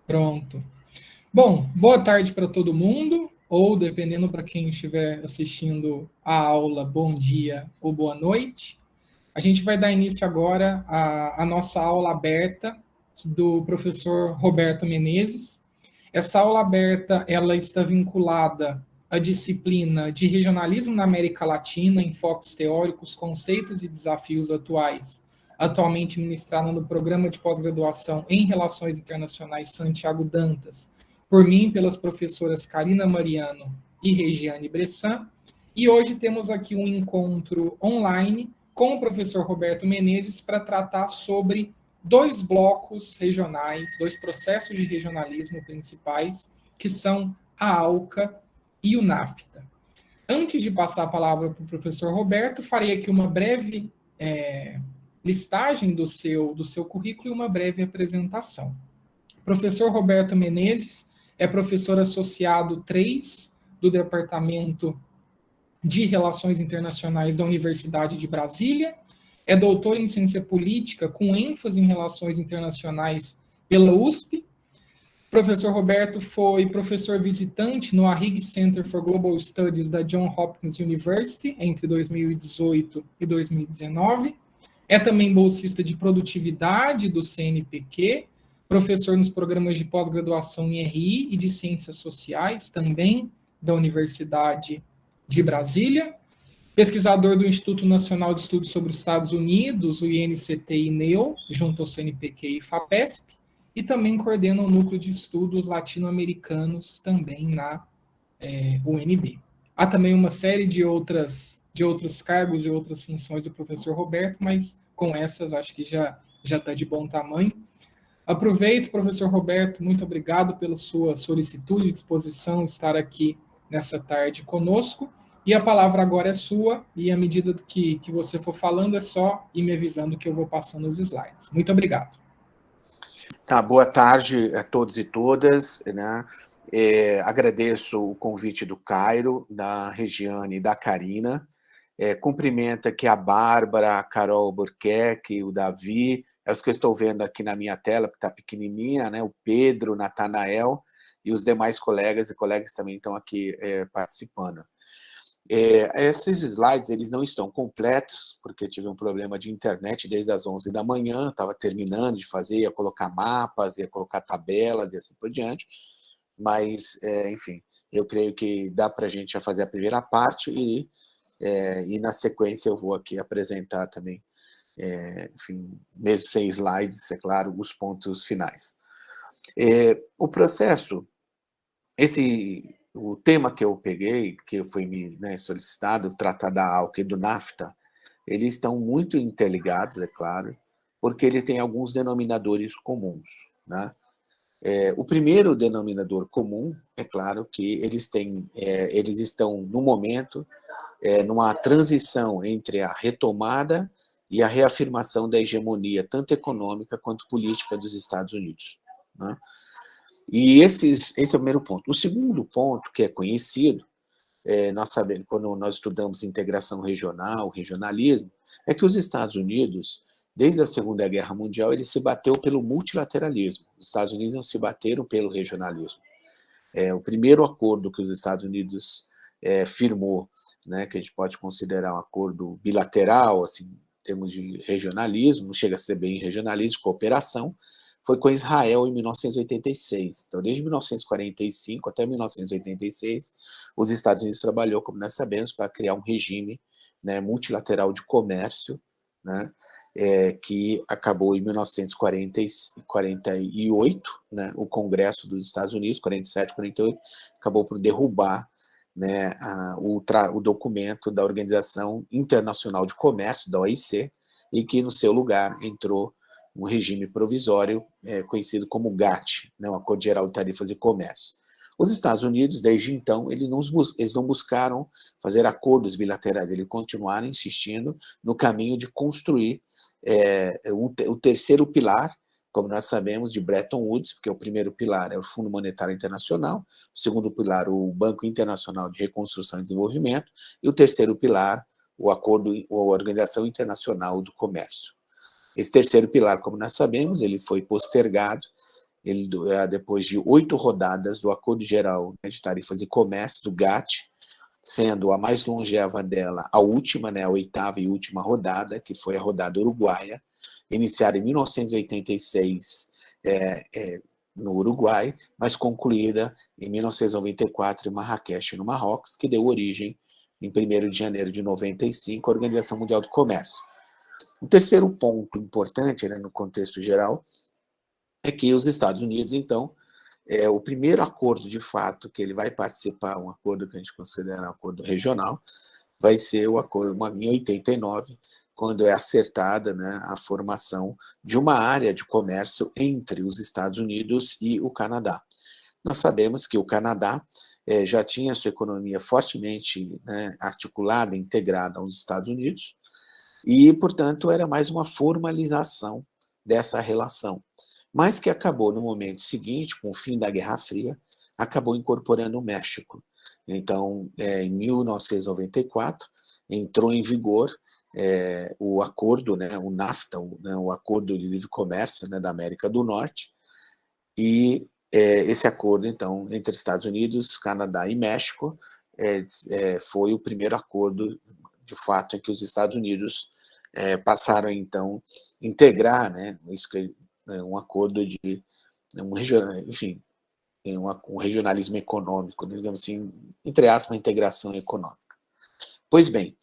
Pronto. Bom, boa tarde para todo mundo, ou dependendo para quem estiver assistindo a aula, bom dia ou boa noite. A gente vai dar início agora à nossa aula aberta do professor Roberto Menezes. Essa aula aberta ela está vinculada à disciplina de regionalismo na América Latina, enfoques teóricos, conceitos e desafios atuais, atualmente ministrada no programa de pós-graduação em Relações Internacionais Santiago Dantas, por mim, pelas professoras Karina Mariano e Regiane Bressan. E hoje temos aqui um encontro online com o professor Roberto Menezes para tratar sobre dois blocos regionais, dois processos de regionalismo principais, que são a ALCA e o NAFTA. Antes de passar a palavra para o professor Roberto, farei aqui uma breve listagem do seu currículo e uma breve apresentação. O professor Roberto Menezes é professor associado 3 do Departamento de Relações Internacionais da Universidade de Brasília, é doutor em Ciência Política, com ênfase em Relações Internacionais pela USP. O professor Roberto foi professor visitante no Arrigue Center for Global Studies da Johns Hopkins University entre 2018 e 2019. É também bolsista de produtividade do CNPq, professor nos programas de pós-graduação em RI e de Ciências Sociais, também da Universidade de Brasília, pesquisador do Instituto Nacional de Estudos sobre os Estados Unidos, o INCT e NEO, junto ao CNPq e FAPESP, e também coordena o Núcleo de Estudos Latino-Americanos, também na UNB. Há também uma série de outros cargos e outras funções do professor Roberto, mas com essas acho que já está de bom tamanho. Aproveito, professor Roberto, muito obrigado pela sua solicitude e disposição de estar aqui nessa tarde conosco. E a palavra agora é sua, e à medida que você for falando, é só ir me avisando que eu vou passando os slides. Muito obrigado. Tá, boa tarde a todos e todas, né? Agradeço o convite do Cairo, da Regiane e da Karina. Cumprimento aqui a Bárbara, a Carol Burquerque, o Davi, é os que eu estou vendo aqui na minha tela, que está pequenininha, né? O Pedro, o Natanael e os demais colegas e colegas também estão aqui participando. Esses slides eles não estão completos, porque tive um problema de internet desde as 11 da manhã, estava terminando de fazer, ia colocar mapas, ia colocar tabelas e assim por diante, mas, enfim, eu creio que dá para a gente já fazer a primeira parte e na sequência eu vou aqui apresentar também, enfim, mesmo sem slides, é claro, os pontos finais. O processo, o tema que eu peguei, que foi me solicitado, tratar da ALCA e do NAFTA, eles estão muito interligados, é claro, porque ele tem alguns denominadores comuns, né? O primeiro denominador comum, é claro, que eles estão, no momento, numa transição entre a retomada e a reafirmação da hegemonia, tanto econômica quanto política dos Estados Unidos, né? E esse é o primeiro ponto. O segundo ponto, que é conhecido, nós sabemos, quando nós estudamos integração regional, regionalismo, é que os Estados Unidos, desde a Segunda Guerra Mundial, ele se bateu pelo multilateralismo. Os Estados Unidos não se bateram pelo regionalismo. O primeiro acordo que os Estados Unidos firmou, né, que a gente pode considerar um acordo bilateral, assim, em termos de regionalismo, não chega a ser bem regionalismo, cooperação, foi com Israel em 1986. Então, desde 1945 até 1986, os Estados Unidos trabalhou, como nós sabemos, para criar um regime, né, multilateral de comércio, né, que acabou em 1948, né, o Congresso dos Estados Unidos, 47, 48, acabou por derrubar, né, o documento da Organização Internacional de Comércio, da OIC, e que no seu lugar entrou um regime provisório conhecido como GATT, né, o Acordo Geral de Tarifas e Comércio. Os Estados Unidos, desde então, eles não buscaram fazer acordos bilaterais, eles continuaram insistindo no caminho de construir o terceiro pilar, como nós sabemos, de Bretton Woods, porque o primeiro pilar é o Fundo Monetário Internacional, o segundo pilar, o Banco Internacional de Reconstrução e Desenvolvimento, e o terceiro pilar, a Organização Internacional do Comércio. Esse terceiro pilar, como nós sabemos, ele foi postergado depois de 8 rodadas do Acordo Geral de Tarifas e Comércio, do GATT, sendo a mais longeva dela a última, né, a 8ª e última rodada, que foi a rodada uruguaia, iniciada em 1986 no Uruguai, mas concluída em 1994 em Marrakech, no Marrocos, que deu origem, em 1º de janeiro de 95, à Organização Mundial do Comércio. O terceiro ponto importante, né, no contexto geral, é que os Estados Unidos, então, o primeiro acordo, de fato, que ele vai participar, um acordo que a gente considera um acordo regional, vai ser o acordo em 89, quando é acertada, né, a formação de uma área de comércio entre os Estados Unidos e o Canadá. Nós sabemos que o Canadá já tinha sua economia fortemente, né, articulada, integrada aos Estados Unidos, e, portanto, era mais uma formalização dessa relação, mas que acabou, no momento seguinte, com o fim da Guerra Fria, acabou incorporando o México. Então, em 1994, entrou em vigor o acordo, né, o NAFTA, o Acordo de Livre Comércio, né, da América do Norte, e esse acordo, então, entre Estados Unidos, Canadá e México, foi o primeiro acordo, de fato, em que os Estados Unidos passaram, então, a integrar, né, um acordo de enfim, um regionalismo econômico, digamos assim, entre aspas, uma integração econômica. Pois bem,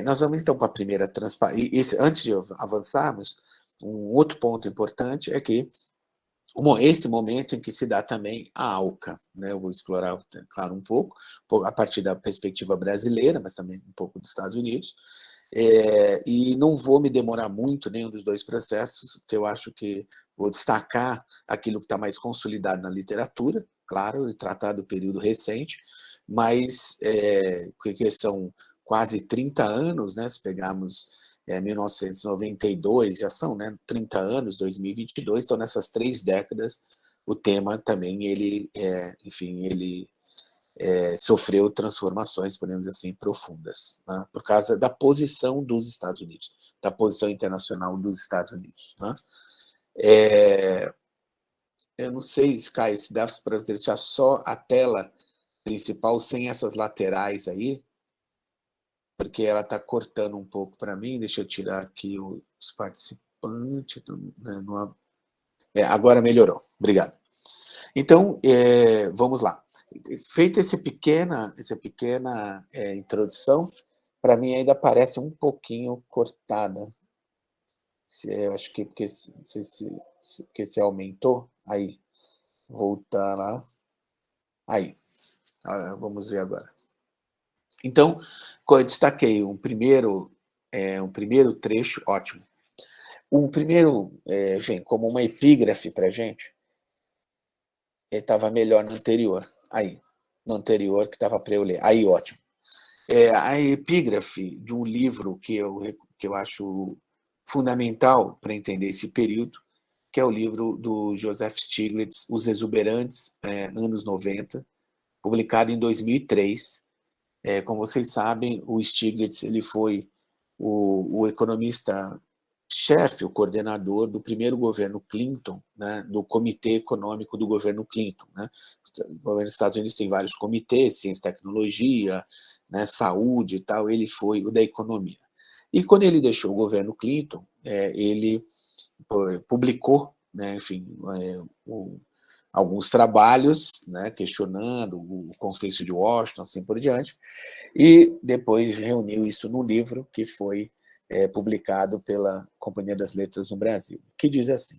nós vamos então para a primeira transparência. Antes de avançarmos, um outro ponto importante é que esse momento em que se dá também a ALCA, né? Eu vou explorar, claro, um pouco, a partir da perspectiva brasileira, mas também um pouco dos Estados Unidos, e não vou me demorar muito nenhum dos dois processos, porque eu acho que vou destacar aquilo que está mais consolidado na literatura, claro, e tratar do período recente, mas porque são quase 30 anos, né? Se pegarmos 1992, já são, né, 30 anos, 2022, então nessas 3 décadas o tema também, enfim, ele sofreu transformações, podemos dizer assim, profundas, né, por causa da posição dos Estados Unidos, da posição internacional dos Estados Unidos. Né. Eu não sei, Caio, se dá para você deixar só a tela principal sem essas laterais aí, porque ela está cortando um pouco para mim. Deixa eu tirar aqui os participantes. Né, agora melhorou, obrigado. Então, vamos lá. Feita essa pequena introdução, para mim ainda parece um pouquinho cortada. Eu acho que porque, não sei porque se aumentou. Aí, voltar lá. Aí, vamos ver agora. Então, eu destaquei um primeiro trecho, ótimo. Um primeiro, enfim, como uma epígrafe para a gente, estava melhor no anterior. Aí, no anterior que estava para eu ler. Aí, ótimo. A epígrafe de um livro que eu acho fundamental para entender esse período, que é o livro do Joseph Stiglitz, Os Exuberantes Anos 90, publicado em 2003. Como vocês sabem, o Stiglitz ele foi o economista-chefe, o coordenador do primeiro governo Clinton, né, do Comitê Econômico do governo Clinton. Né. O governo dos Estados Unidos tem vários comitês, ciência e tecnologia, né, saúde e tal, ele foi o da economia. E quando ele deixou o governo Clinton, ele publicou, né, enfim, alguns trabalhos, né, questionando o consenso de Washington, assim por diante, e depois reuniu isso num livro que foi publicado pela Companhia das Letras no Brasil, que diz assim: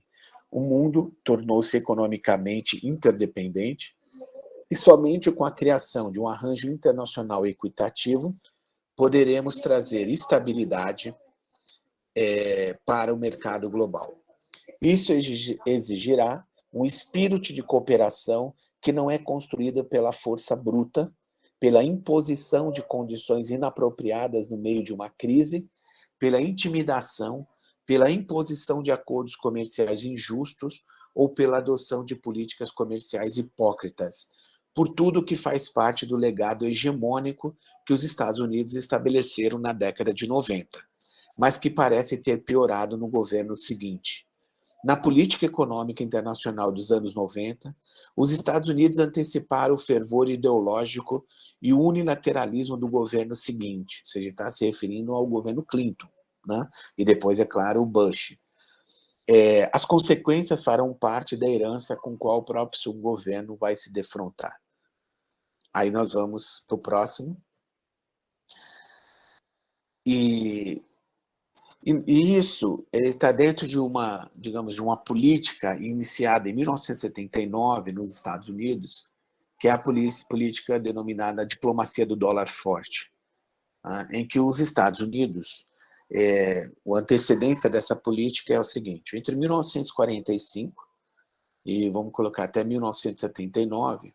o mundo tornou-se economicamente interdependente e somente com a criação de um arranjo internacional equitativo poderemos trazer estabilidade para o mercado global. Isso exigirá um espírito de cooperação que não é construído pela força bruta, pela imposição de condições inapropriadas no meio de uma crise, pela intimidação, pela imposição de acordos comerciais injustos ou pela adoção de políticas comerciais hipócritas, por tudo que faz parte do legado hegemônico que os Estados Unidos estabeleceram na década de 90, mas que parece ter piorado no governo seguinte. Na política econômica internacional dos anos 90, os Estados Unidos anteciparam o fervor ideológico e o unilateralismo do governo seguinte, ou seja, está se referindo ao governo Clinton, né? E depois, é claro, o Bush. As consequências farão parte da herança com qual o próprio governo vai se defrontar. Aí nós vamos para o próximo. E isso está dentro de uma, digamos, de uma política iniciada em 1979 nos Estados Unidos, que é a política denominada diplomacia do dólar forte, tá? Em que os Estados Unidos, a antecedência dessa política é o seguinte: entre 1945 e vamos colocar até 1979,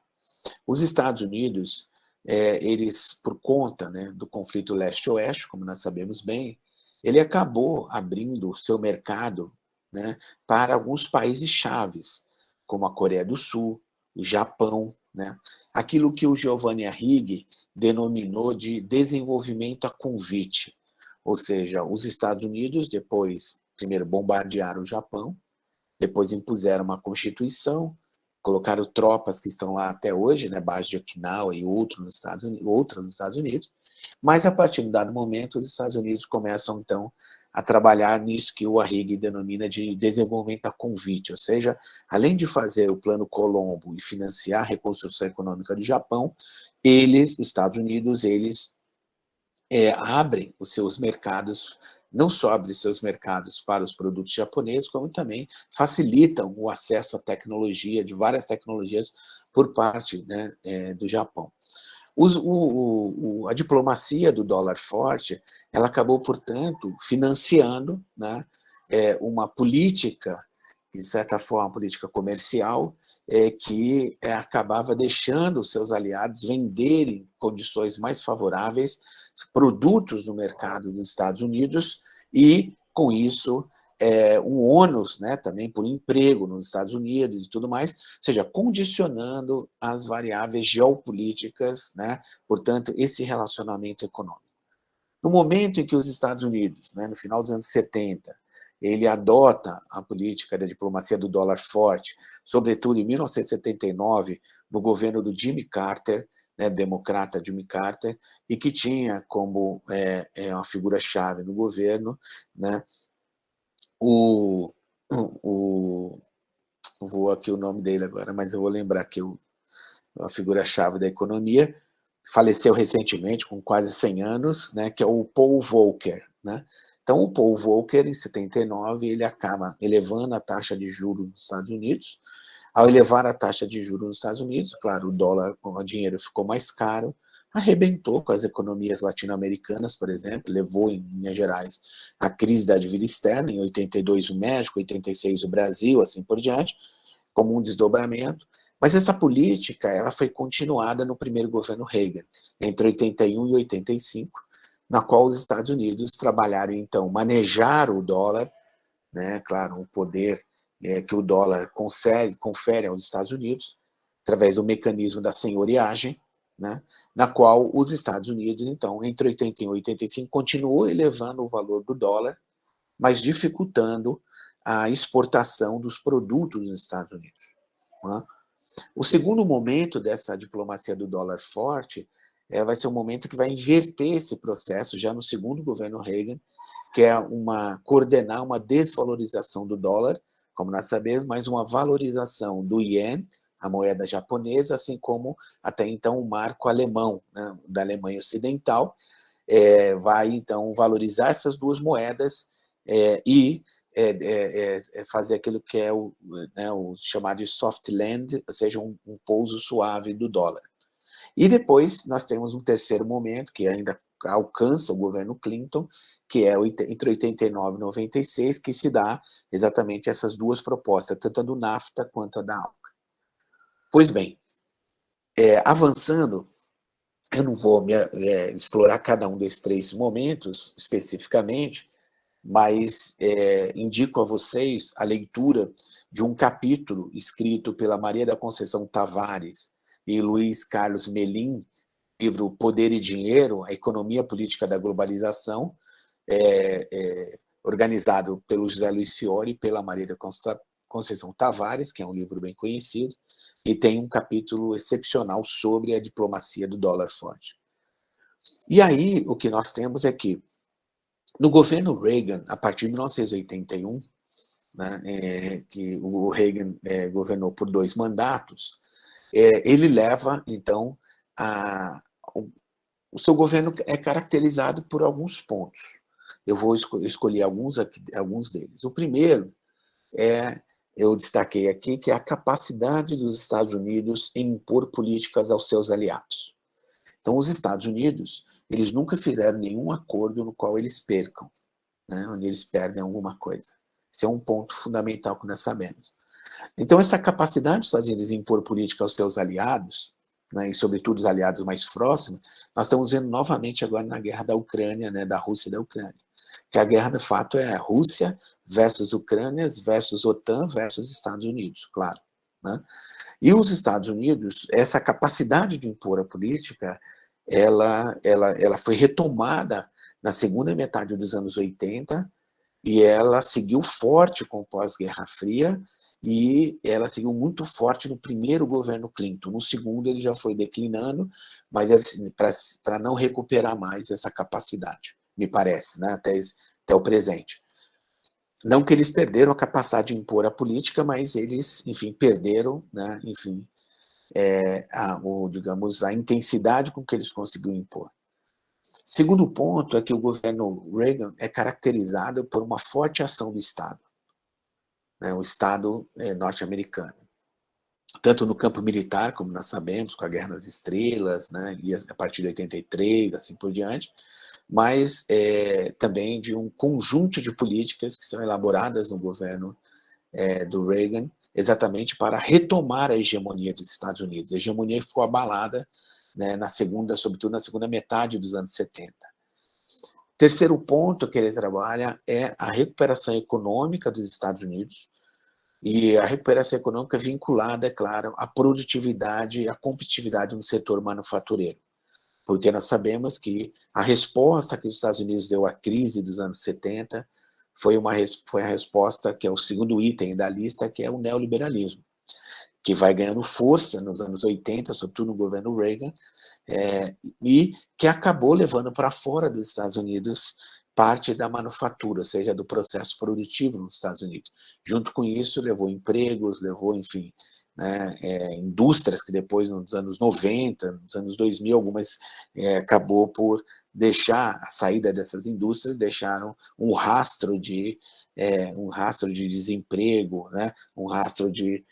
os Estados Unidos, eles, por conta, né, do conflito leste-oeste, como nós sabemos bem, ele acabou abrindo o seu mercado, né, para alguns países chaves, como a Coreia do Sul, o Japão, né, aquilo que o Giovanni Arrighi denominou de desenvolvimento a convite, ou seja, os Estados Unidos depois, primeiro bombardearam o Japão, depois impuseram uma constituição, colocaram tropas que estão lá até hoje, né, base de Okinawa e outras nos Estados Unidos, mas a partir de um dado momento os Estados Unidos começam então a trabalhar nisso que o Arrighi denomina de desenvolvimento a convite, ou seja, além de fazer o Plano Colombo e financiar a reconstrução econômica do Japão, os Estados Unidos, eles abrem os seus mercados, não só abrem seus mercados para os produtos japoneses, como também facilitam o acesso à tecnologia, de várias tecnologias, por parte, né, do Japão. A diplomacia do dólar forte, ela acabou, portanto, financiando, né, uma política, de certa forma, política comercial, que acabava deixando os seus aliados venderem condições mais favoráveis, produtos no mercado dos Estados Unidos, e, com isso, um ônus, né, também por emprego nos Estados Unidos e tudo mais, ou seja, condicionando as variáveis geopolíticas, né, portanto, esse relacionamento econômico. No momento em que os Estados Unidos, né, no final dos anos 70, ele adota a política da diplomacia do dólar forte, sobretudo em 1979, no governo do Jimmy Carter, né, democrata Jimmy Carter, e que tinha como uma figura-chave no governo, né, vou aqui o nome dele agora, mas eu vou lembrar que a figura-chave da economia, faleceu recentemente, com quase 100 anos, né, que é o Paul Volcker, né? Então, o Paul Volcker, em 79, ele acaba elevando a taxa de juros nos Estados Unidos. Ao elevar a taxa de juros nos Estados Unidos, claro, o dólar, o dinheiro ficou mais caro, arrebentou com as economias latino-americanas, por exemplo, levou, em Minas Gerais, a crise da dívida externa, em 82 o México, 86 o Brasil, assim por diante, como um desdobramento. Mas essa política, ela foi continuada no primeiro governo Reagan, entre 81 e 85, na qual os Estados Unidos trabalharam, então, manejar o dólar, né, claro, o poder que o dólar confere aos Estados Unidos, através do mecanismo da senhoriagem, né, na qual os Estados Unidos, então, entre 81 e 85, continuou elevando o valor do dólar, mas dificultando a exportação dos produtos dos Estados Unidos, né? O segundo momento dessa diplomacia do dólar forte vai ser um momento que vai inverter esse processo, já no segundo governo Reagan, que é coordenar uma desvalorização do dólar, como nós sabemos, mas uma valorização do iene, a moeda japonesa, assim como até então o marco alemão, né, da Alemanha Ocidental, vai então valorizar essas duas moedas e fazer aquilo que é o chamado de soft land, ou seja, um pouso suave do dólar. E depois nós temos um terceiro momento, que ainda alcança o governo Clinton, que é entre 89 e 96, que se dá exatamente essas duas propostas, tanto a do NAFTA quanto a da ALCA. Pois bem, avançando, eu não vou explorar cada um desses três momentos especificamente, mas indico a vocês a leitura de um capítulo escrito pela Maria da Conceição Tavares e Luiz Carlos Melim, livro Poder e Dinheiro, a Economia Política da Globalização, organizado pelo José Luiz Fiore e pela Maria Conceição Tavares, que é um livro bem conhecido, e tem um capítulo excepcional sobre a diplomacia do dólar forte. E aí, o que nós temos é que, no governo Reagan, a partir de 1981, né, que o Reagan governou por 2 mandatos, ele leva, então, o seu governo é caracterizado por alguns pontos. Eu vou escolher alguns deles. O primeiro eu destaquei aqui, que é a capacidade dos Estados Unidos em impor políticas aos seus aliados. Então, os Estados Unidos, eles nunca fizeram nenhum acordo no qual eles percam, né, onde eles perdem alguma coisa. Esse é um ponto fundamental que nós sabemos. Então, essa capacidade dos Estados Unidos em impor política aos seus aliados, né, e sobretudo os aliados mais próximos, nós estamos vendo novamente agora na guerra da Ucrânia, né, da Rússia e da Ucrânia. Que a guerra, de fato, é a Rússia versus Ucrânia versus OTAN versus Estados Unidos, claro. Né? E os Estados Unidos, essa capacidade de impor a política, ela foi retomada na segunda metade dos anos 80, e ela seguiu forte com o pós-Guerra Fria, e ela seguiu muito forte no primeiro governo Clinton. No segundo, ele já foi declinando, mas assim, para não recuperar mais essa capacidade, me parece, né, até o presente. Não que eles perderam a capacidade de impor a política, mas eles, enfim, perderam, né, enfim, digamos, a intensidade com que eles conseguiram impor. Segundo ponto é que o governo Reagan é caracterizado por uma forte ação do Estado, né, o Estado norte-americano. Tanto no campo militar, como nós sabemos, com a Guerra nas Estrelas, né, e a partir de 83, assim por diante, mas também de um conjunto de políticas que são elaboradas no governo do Reagan, exatamente para retomar a hegemonia dos Estados Unidos. A hegemonia ficou abalada, né, sobretudo na segunda metade dos anos 70. Terceiro ponto que ele trabalha é a recuperação econômica dos Estados Unidos, e a recuperação econômica vinculada, é claro, à produtividade e à competitividade no setor manufatureiro. Porque nós sabemos que a resposta que os Estados Unidos deu à crise dos anos 70 foi a resposta que é o segundo item da lista, que é o neoliberalismo, que vai ganhando força nos anos 80, sobretudo no governo Reagan, e que acabou levando para fora dos Estados Unidos parte da manufatura, ou seja, do processo produtivo nos Estados Unidos. Junto com isso, levou empregos, levou, enfim, né, indústrias que depois, nos anos 90, nos anos 2000, algumas acabou por deixar a saída dessas indústrias, deixaram um rastro de desemprego, né, um rastro de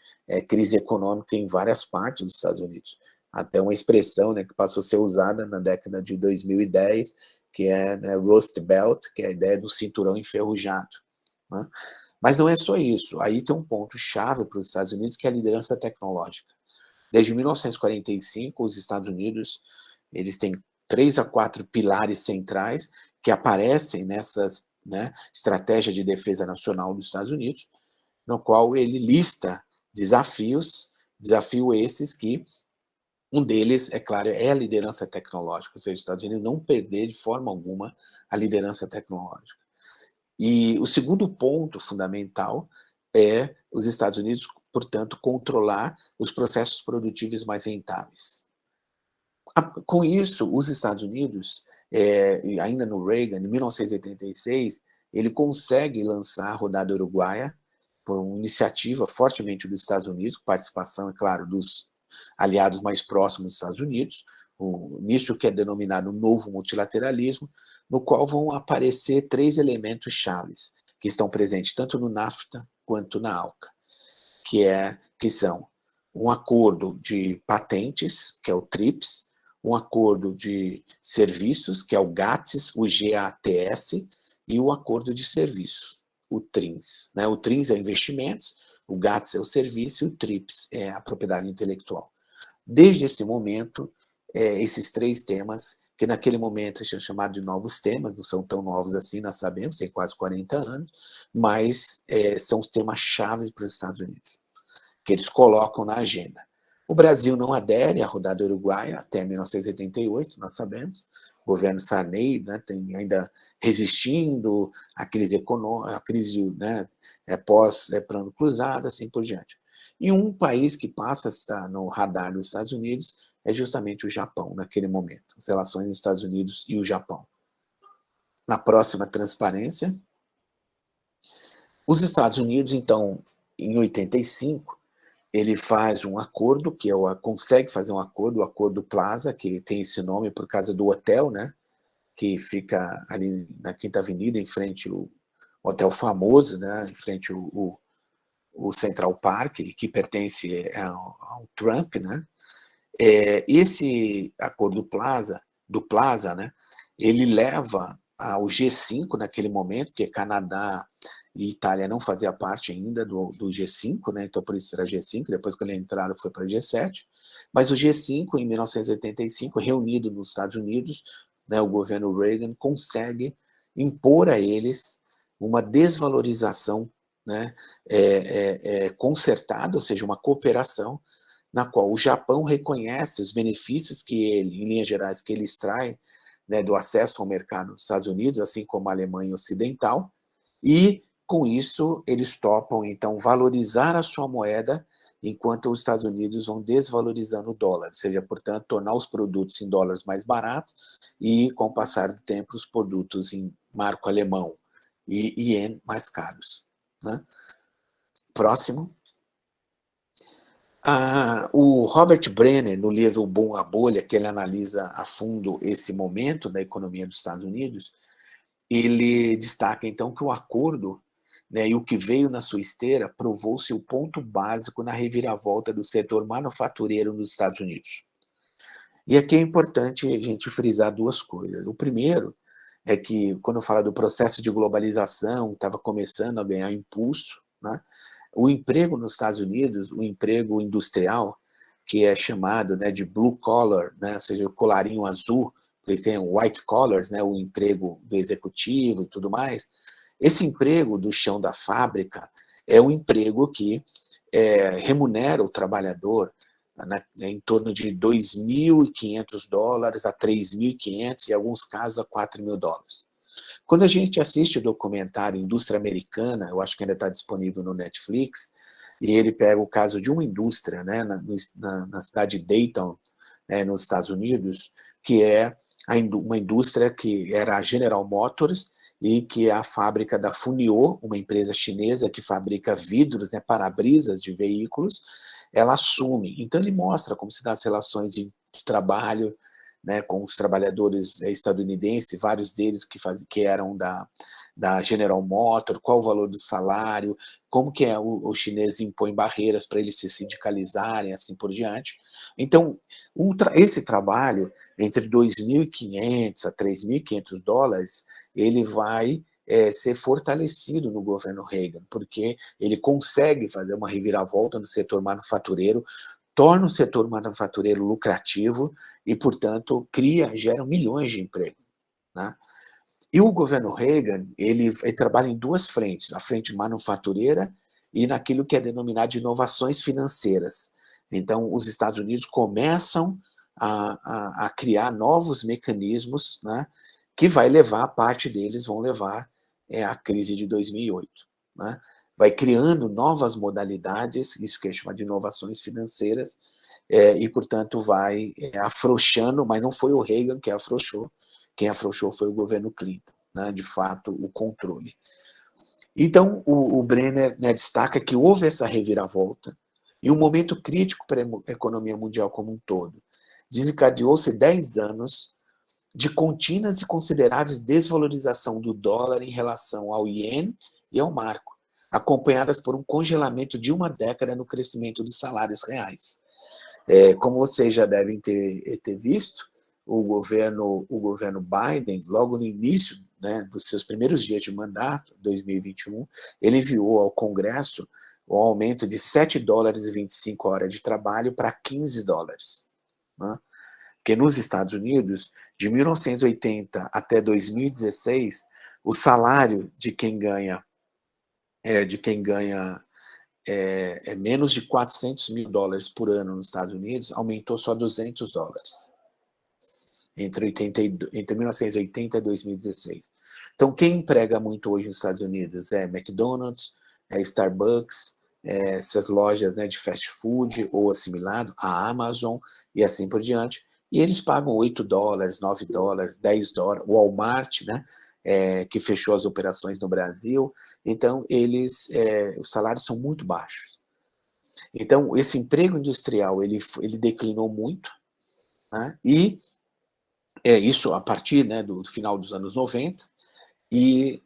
crise econômica em várias partes dos Estados Unidos. Até uma expressão, né, que passou a ser usada na década de 2010, que é, né, Rust Belt, que é a ideia do cinturão enferrujado. Né? Mas não é só isso. Aí tem um ponto-chave para os Estados Unidos, que é a liderança tecnológica. Desde 1945, os Estados Unidos eles têm 3 a 4 pilares centrais que aparecem nessas, né, estratégia de defesa nacional dos Estados Unidos, no qual ele lista desafio esses que um deles, é claro, é a liderança tecnológica, ou seja, os Estados Unidos não perder de forma alguma a liderança tecnológica. E o segundo ponto fundamental é os Estados Unidos, portanto, controlar os processos produtivos mais rentáveis. Com isso, os Estados Unidos, ainda no Reagan, em 1986, ele consegue lançar a rodada uruguaia, por uma iniciativa fortemente dos Estados Unidos, com participação, é claro, dos aliados mais próximos dos Estados Unidos, nisso que é denominado novo multilateralismo, no qual vão aparecer 3 elementos chaves, que estão presentes tanto no NAFTA quanto na ALCA, que são um acordo de patentes, que é o TRIPS, um acordo de serviços, que é o GATS, o GATS, e o acordo de serviço, o TRINS. Né? O TRINS é investimentos, o GATS é o serviço e o TRIPS é a propriedade intelectual. Desde esse momento, esses 3 temas, que naquele momento a gente chamado de novos temas, não são tão novos assim, nós sabemos, tem quase 40 anos, mas são os temas-chave para os Estados Unidos, que eles colocam na agenda. O Brasil não adere à rodada uruguaia até 1988, nós sabemos, governo Sarney, né, tem ainda resistindo à crise econômica, à crise, né, pós-plano cruzado, assim por diante. E um país que passa a estar no radar dos Estados Unidos é justamente o Japão, naquele momento, as relações entre os Estados Unidos e o Japão. Na próxima transparência, os Estados Unidos, então, em 85, ele faz um acordo, consegue fazer um acordo, o Acordo Plaza, que tem esse nome por causa do hotel, né, que fica ali na Quinta Avenida, em frente ao hotel famoso, né, em frente ao Central Park, que pertence ao Trump, né. Esse Acordo do Plaza, né, ele leva ao G5 naquele momento, porque Canadá e Itália não faziam parte ainda do G5, né, então por isso era G5, depois que eles entraram foi para G7, mas o G5, em 1985, reunido nos Estados Unidos, né, o governo Reagan consegue impor a eles uma desvalorização, né, concertada, ou seja, uma cooperação, na qual o Japão reconhece os benefícios que ele, em linhas gerais, que ele extrai, né, do acesso ao mercado dos Estados Unidos, assim como a Alemanha Ocidental, e, com isso, eles topam, então, valorizar a sua moeda, enquanto os Estados Unidos vão desvalorizando o dólar, ou seja, portanto, tornar os produtos em dólares mais baratos e, com o passar do tempo, os produtos em marco alemão e ien mais caros, né? Próximo. O Robert Brenner, no livro O Bom a Bolha, que ele analisa a fundo esse momento da economia dos Estados Unidos, ele destaca, então, que o acordo, né, e o que veio na sua esteira provou-se o ponto básico na reviravolta do setor manufatureiro nos Estados Unidos. E aqui é importante a gente frisar duas coisas. O primeiro é que, quando fala do processo de globalização, estava começando a ganhar impulso, né? O emprego nos Estados Unidos, o emprego industrial, que é chamado, né, de blue collar, né, ou seja, o colarinho azul, que tem o white collars, né, o emprego do executivo e tudo mais, esse emprego do chão da fábrica é um emprego que remunera o trabalhador em torno de $2.500 a $3.500, em alguns casos a $4.000. Quando a gente assiste o documentário Indústria Americana, eu acho que ainda está disponível no Netflix, e ele pega o caso de uma indústria, né, na cidade de Dayton, nos Estados Unidos, que é uma indústria que era a General Motors e que é a fábrica da Funio, uma empresa chinesa que fabrica vidros, né, para-brisas de veículos, ela assume. Então ele mostra como se dá as relações de trabalho, né, com os trabalhadores estadunidenses, vários deles que eram da General Motors, qual o valor do salário, como que o chinês impõe barreiras para eles se sindicalizarem, assim por diante. Então, esse trabalho, entre $2.500 a $3.500, ele vai ser fortalecido no governo Reagan, porque ele consegue fazer uma reviravolta no setor manufatureiro, torna o setor manufatureiro lucrativo e, portanto, gera milhões de empregos, né? E o governo Reagan, ele trabalha em duas frentes, a frente manufatureira e naquilo que é denominado de inovações financeiras. Então, os Estados Unidos começam a criar novos mecanismos, né, que parte deles vão levar à crise de 2008. Né? Vai criando novas modalidades, isso que é chamado de inovações financeiras, e, portanto, vai afrouxando, mas não foi o Reagan que afrouxou, quem afrouxou foi o governo Clinton, né, de fato, o controle. Então, o Brenner, né, destaca que houve essa reviravolta e um momento crítico para a economia mundial como um todo. Desencadeou-se 10 anos de contínuas e consideráveis desvalorização do dólar em relação ao iene e ao marco, acompanhadas por um congelamento de uma década no crescimento dos salários reais. Como vocês já devem ter visto, o governo Biden, logo no início, né, dos seus primeiros dias de mandato, 2021, ele enviou ao Congresso o aumento de $7,25 de trabalho para $15. Né? Porque nos Estados Unidos, de 1980 até 2016, o salário de quem ganha menos de $400 mil por ano nos Estados Unidos aumentou só $200. entre 1980 e 2016. Então, quem emprega muito hoje nos Estados Unidos é McDonald's, é Starbucks, essas lojas, né, de fast food ou assimilado, a Amazon e assim por diante, e eles pagam $8, $9, $10, o Walmart, né, que fechou as operações no Brasil, então os salários são muito baixos. Então, esse emprego industrial, ele declinou muito, né, e isso a partir, né, do final dos anos 90, e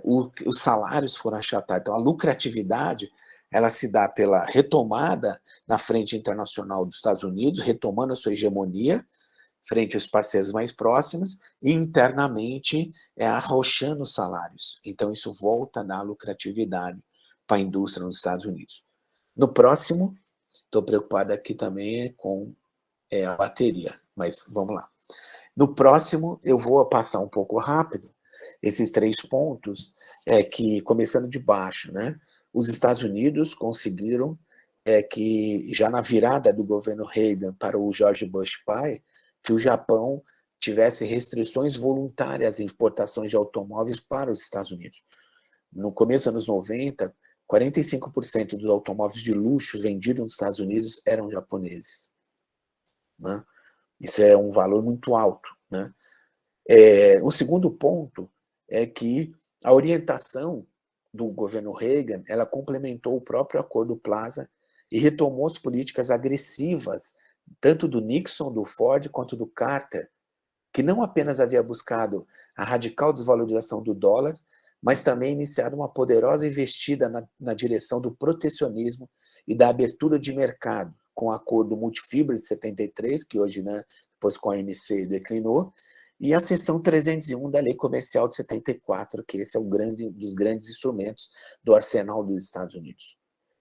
os salários foram achatados. Então, a lucratividade ela se dá pela retomada na frente internacional dos Estados Unidos, retomando a sua hegemonia frente aos parceiros mais próximos, e internamente arrochando os salários. Então, isso volta a dar lucratividade para a indústria nos Estados Unidos. No próximo, estou preocupado aqui também com a bateria, mas vamos lá. No próximo, eu vou passar um pouco rápido esses 3 pontos, que, começando de baixo, né? Os Estados Unidos conseguiram que, já na virada do governo Reagan para o George Bush pai, que o Japão tivesse restrições voluntárias em importações de automóveis para os Estados Unidos. No começo dos anos 90, 45% dos automóveis de luxo vendidos nos Estados Unidos eram japoneses, né? Isso é um valor muito alto, né? O segundo ponto é que a orientação do governo Reagan, ela complementou o próprio Acordo Plaza e retomou as políticas agressivas, tanto do Nixon, do Ford, quanto do Carter, que não apenas havia buscado a radical desvalorização do dólar, mas também iniciado uma poderosa investida na direção do protecionismo e da abertura de mercado, com o Acordo Multifibra de 73, que hoje, né, depois com a OMC declinou, e a seção 301 da Lei Comercial de 74, que esse é um dos grandes instrumentos do arsenal dos Estados Unidos.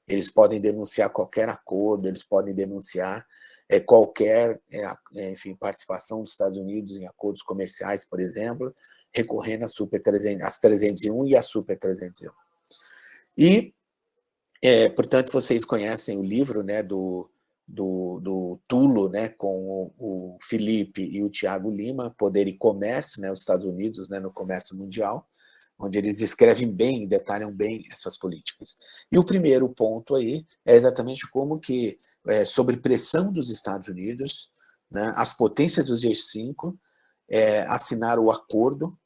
Eles podem denunciar qualquer acordo, eles podem denunciar qualquer enfim, participação dos Estados Unidos em acordos comerciais, por exemplo, recorrendo às 301 e à Super 301. E, portanto, vocês conhecem o livro, né, do Tulo, né, com o Felipe e o Tiago Lima, Poder e Comércio, né, os Estados Unidos, né, no comércio mundial, onde eles escrevem bem, detalham bem essas políticas. E o primeiro ponto aí é exatamente como que, sob pressão dos Estados Unidos, né, as potências do G5 assinaram o acordo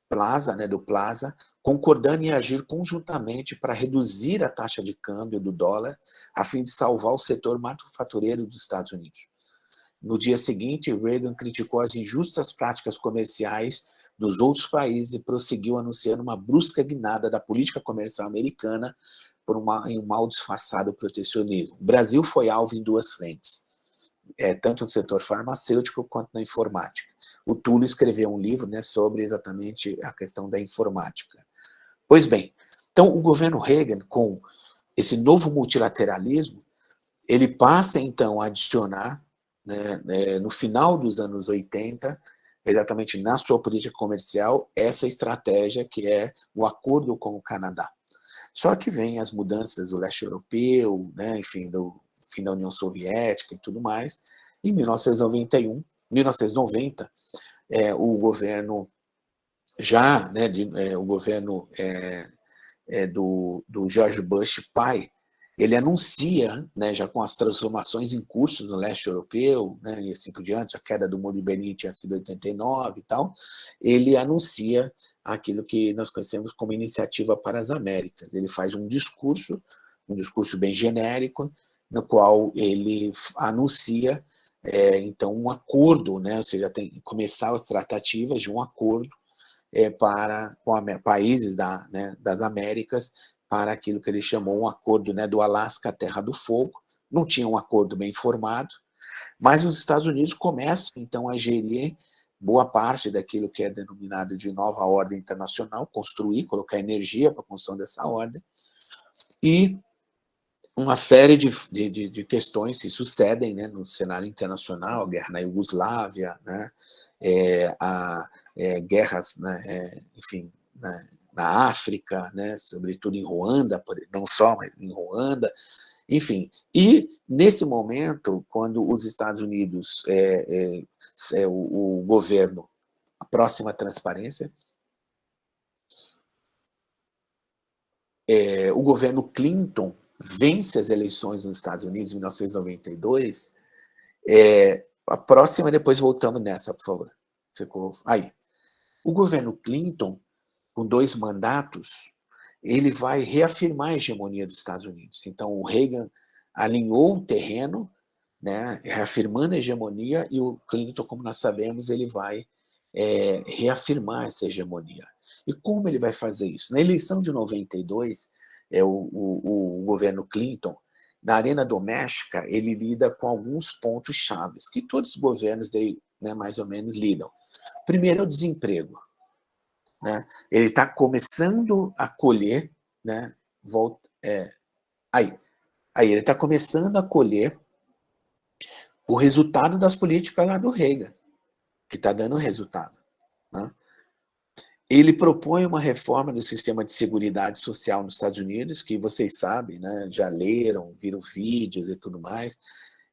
Plaza, né, do Plaza, concordando em agir conjuntamente para reduzir a taxa de câmbio do dólar, a fim de salvar o setor manufatureiro dos Estados Unidos. No dia seguinte, Reagan criticou as injustas práticas comerciais dos outros países e prosseguiu anunciando uma brusca guinada da política comercial americana em um mal disfarçado protecionismo. O Brasil foi alvo em 2 frentes, tanto no setor farmacêutico quanto na informática. O Tulo escreveu um livro, né, sobre exatamente a questão da informática. Pois bem, então o governo Reagan, com esse novo multilateralismo, ele passa então a adicionar, né, no final dos anos 80, exatamente na sua política comercial, essa estratégia que é o acordo com o Canadá. Só que vem as mudanças do leste europeu, né, enfim, do fim da União Soviética e tudo mais. Em 1990, o governo já, né, o governo do George Bush pai, ele anuncia, né, já com as transformações em curso no leste europeu, né, e assim por diante, a queda do Muro de Berlim tinha sido em 89 e tal, ele anuncia aquilo que nós conhecemos como Iniciativa para as Américas. Ele faz um discurso bem genérico, no qual ele anuncia, então, um acordo, né, ou seja, começar as tratativas de um acordo com países das Américas, para aquilo que ele chamou um acordo, né, do Alasca, Terra do Fogo. Não tinha um acordo bem formado, mas os Estados Unidos começam, então, a gerir boa parte daquilo que é denominado de nova ordem internacional, construir, colocar energia para a construção dessa ordem, e uma série de questões se sucedem, né, no cenário internacional, guerra na Iugoslávia, né, guerras, né, enfim, na África, né, sobretudo em Ruanda, não só, mas em Ruanda, Enfim, e nesse momento, quando os Estados Unidos, o governo, a próxima transparência, o governo Clinton vence as eleições nos Estados Unidos em 1992, a próxima, depois voltamos nessa, por favor. Ficou aí. O governo Clinton, com 2 mandatos, ele vai reafirmar a hegemonia dos Estados Unidos. Então, o Reagan alinhou o terreno, né, reafirmando a hegemonia, e o Clinton, como nós sabemos, ele vai reafirmar essa hegemonia. E como ele vai fazer isso? Na eleição de 92, o governo Clinton, na arena doméstica, ele lida com alguns pontos chaves, que todos os governos, né, mais ou menos, lidam. Primeiro é o desemprego. Né? Ele está começando a colher, né? Aí ele está começando a colher o resultado das políticas lá do Reagan, que está dando resultado. Né? Ele propõe uma reforma do sistema de seguridade social nos Estados Unidos, que vocês sabem, né? Já leram, viram vídeos e tudo mais,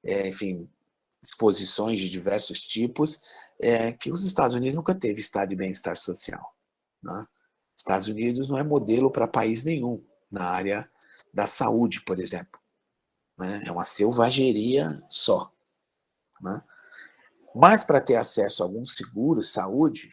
enfim, exposições de diversos tipos, que os Estados Unidos nunca teve estado de bem-estar social. Né? Estados Unidos não é modelo para país nenhum na área da saúde, por exemplo. Né? É uma selvageria só. Né? Mas para ter acesso a algum seguro, saúde,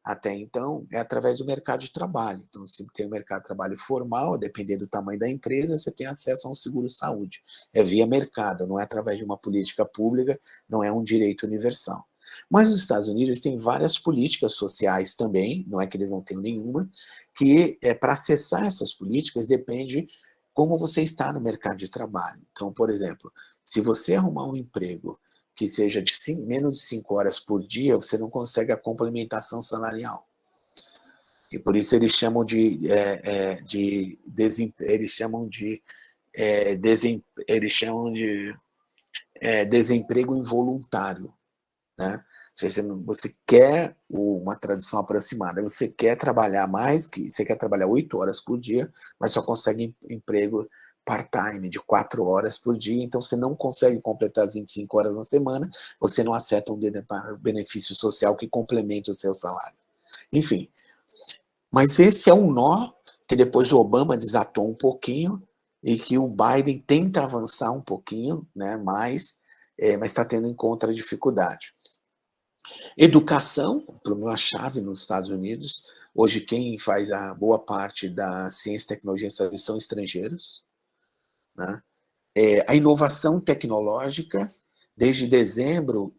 até então, é através do mercado de trabalho. Então, se tem um mercado de trabalho formal, dependendo do tamanho da empresa, você tem acesso a um seguro-saúde. É via mercado, não é através de uma política pública, não é um direito universal. Mas os Estados Unidos têm várias políticas sociais também, não é que eles não tenham nenhuma, que para acessar essas políticas depende como você está no mercado de trabalho. Então, por exemplo, se você arrumar um emprego que seja de menos de 5 horas por dia, você não consegue a complementação salarial. E por isso eles chamam desemprego involuntário. Né? Você quer uma tradução aproximada, você quer trabalhar você quer trabalhar 8 horas por dia, mas só consegue emprego part-time de 4 horas por dia, então você não consegue completar as 25 horas na semana, você não acessa um benefício social que complemente o seu salário. Enfim, mas esse é um nó que depois o Obama desatou um pouquinho e que o Biden tenta avançar um pouquinho, né, mas está tendo em conta a dificuldade. Educação, um problema chave nos Estados Unidos. Hoje quem faz a boa parte da ciência e tecnologia são estrangeiros. Né? A inovação tecnológica, desde dezembro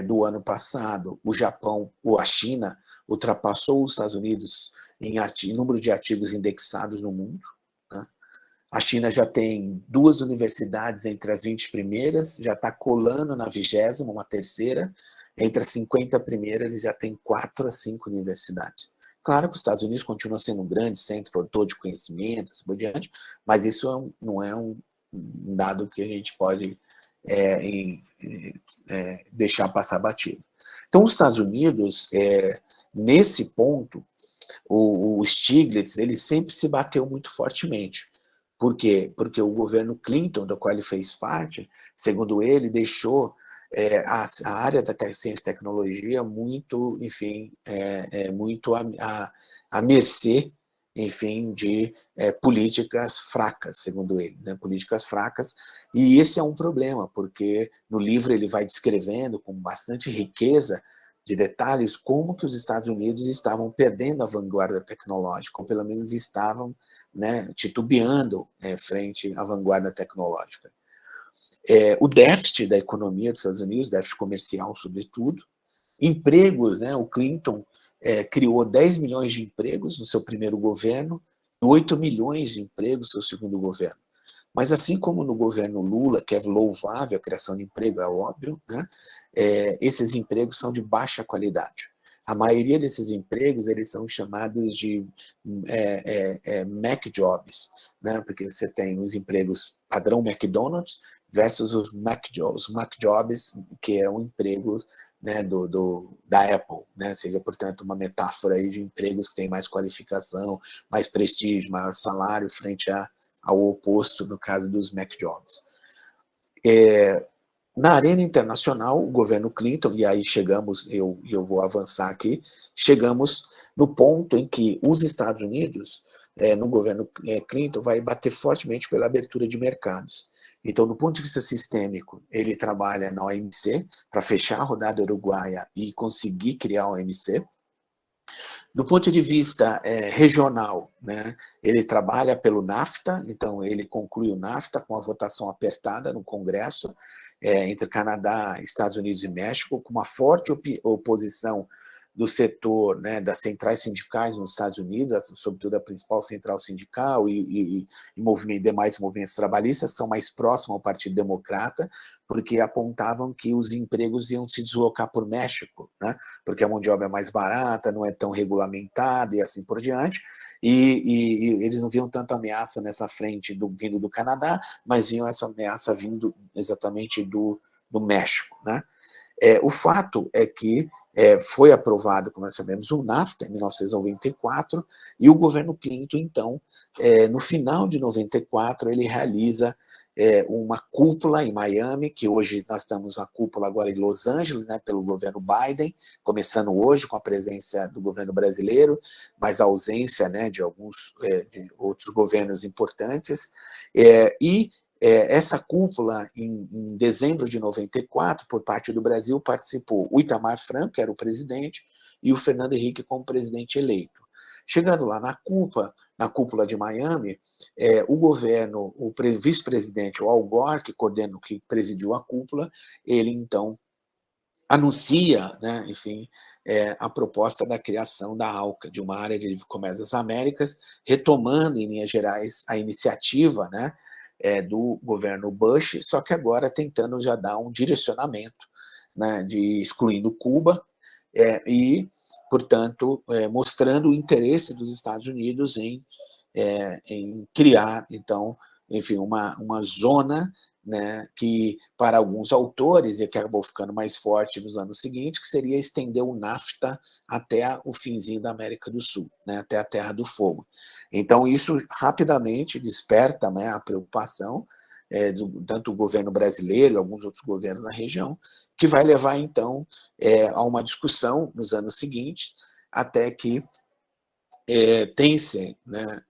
do ano passado, o Japão ou a China ultrapassou os Estados Unidos em número de artigos indexados no mundo. Né? A China já tem 2 universidades entre as 20 primeiras, já está colando na 20ª, uma terceira. Entre as 50 primeiras, eles já têm 4 a 5 universidades. Claro que os Estados Unidos continuam sendo um grande centro produtor de conhecimento, assim por diante, mas isso não é um dado que a gente pode deixar passar batido. Então, os Estados Unidos, nesse ponto, o Stiglitz, ele sempre se bateu muito fortemente. Por quê? Porque o governo Clinton, do qual ele fez parte, segundo ele, deixou a área da ciência e tecnologia muito, enfim, muito à mercê, enfim, de políticas fracas, segundo ele, né? Políticas fracas. E esse é um problema, porque no livro ele vai descrevendo com bastante riqueza de detalhes como que os Estados Unidos estavam perdendo a vanguarda tecnológica, ou pelo menos estavam, né, titubeando frente à vanguarda tecnológica. O déficit da economia dos Estados Unidos, déficit comercial sobretudo, empregos, né, o Clinton criou 10 milhões de empregos no seu primeiro governo, 8 milhões de empregos no seu segundo governo. Mas assim como no governo Lula, que é louvável a criação de emprego, é óbvio, né, esses empregos são de baixa qualidade. A maioria desses empregos eles são chamados de Mac Jobs, né, porque você tem os empregos padrão McDonald's versus os Mac Jobs, que é um emprego, né, da Apple, né, seja, portanto, uma metáfora aí de empregos que têm mais qualificação, mais prestígio, maior salário frente ao oposto no caso dos McJobs. Na arena internacional, o governo Clinton, e aí chegamos, eu vou avançar aqui, chegamos no ponto em que os Estados Unidos, no governo Clinton, vai bater fortemente pela abertura de mercados. Então, do ponto de vista sistêmico, ele trabalha na OMC para fechar a rodada uruguaia e conseguir criar a OMC. Do ponto de vista regional, né, ele trabalha pelo NAFTA, então ele conclui o NAFTA com a votação apertada no Congresso, entre Canadá, Estados Unidos e México, com uma forte oposição do setor, né, das centrais sindicais nos Estados Unidos, sobretudo a principal central sindical e demais movimentos trabalhistas, que são mais próximos ao Partido Democrata, porque apontavam que os empregos iam se deslocar por México, né, porque a mão de obra é mais barata, não é tão regulamentada e assim por diante, e eles não viam tanta ameaça nessa frente vindo do Canadá, mas viam essa ameaça vindo exatamente do México, né? O fato é que foi aprovado, como nós sabemos, o NAFTA em 1994, e o governo Clinton, então, no final de 94, ele realiza uma cúpula em Miami, que hoje nós estamos a cúpula agora em Los Angeles, né, pelo governo Biden, começando hoje com a presença do governo brasileiro, mas a ausência, né, de alguns de outros governos importantes, e essa cúpula, em dezembro de 94, por parte do Brasil, participou o Itamar Franco, que era o presidente, e o Fernando Henrique como presidente eleito. Chegando lá na cúpula de Miami, o governo, o vice-presidente, o Al Gore, que presidiu a cúpula, ele, então, anuncia, né, enfim, a proposta da criação da ALCA, de uma área de livre comércio das Américas, retomando, em linhas gerais, a iniciativa, né, do governo Bush, só que agora tentando já dar um direcionamento, né, excluindo Cuba, e, portanto, mostrando o interesse dos Estados Unidos em criar, então, enfim, uma zona, né, que para alguns autores, e que acabou ficando mais forte nos anos seguintes, que seria estender o NAFTA até o finzinho da América do Sul, né, até a Terra do Fogo. Então, isso rapidamente desperta, né, a preocupação tanto do governo brasileiro e alguns outros governos na região, que vai levar, então, a uma discussão nos anos seguintes, até que tem-se, né,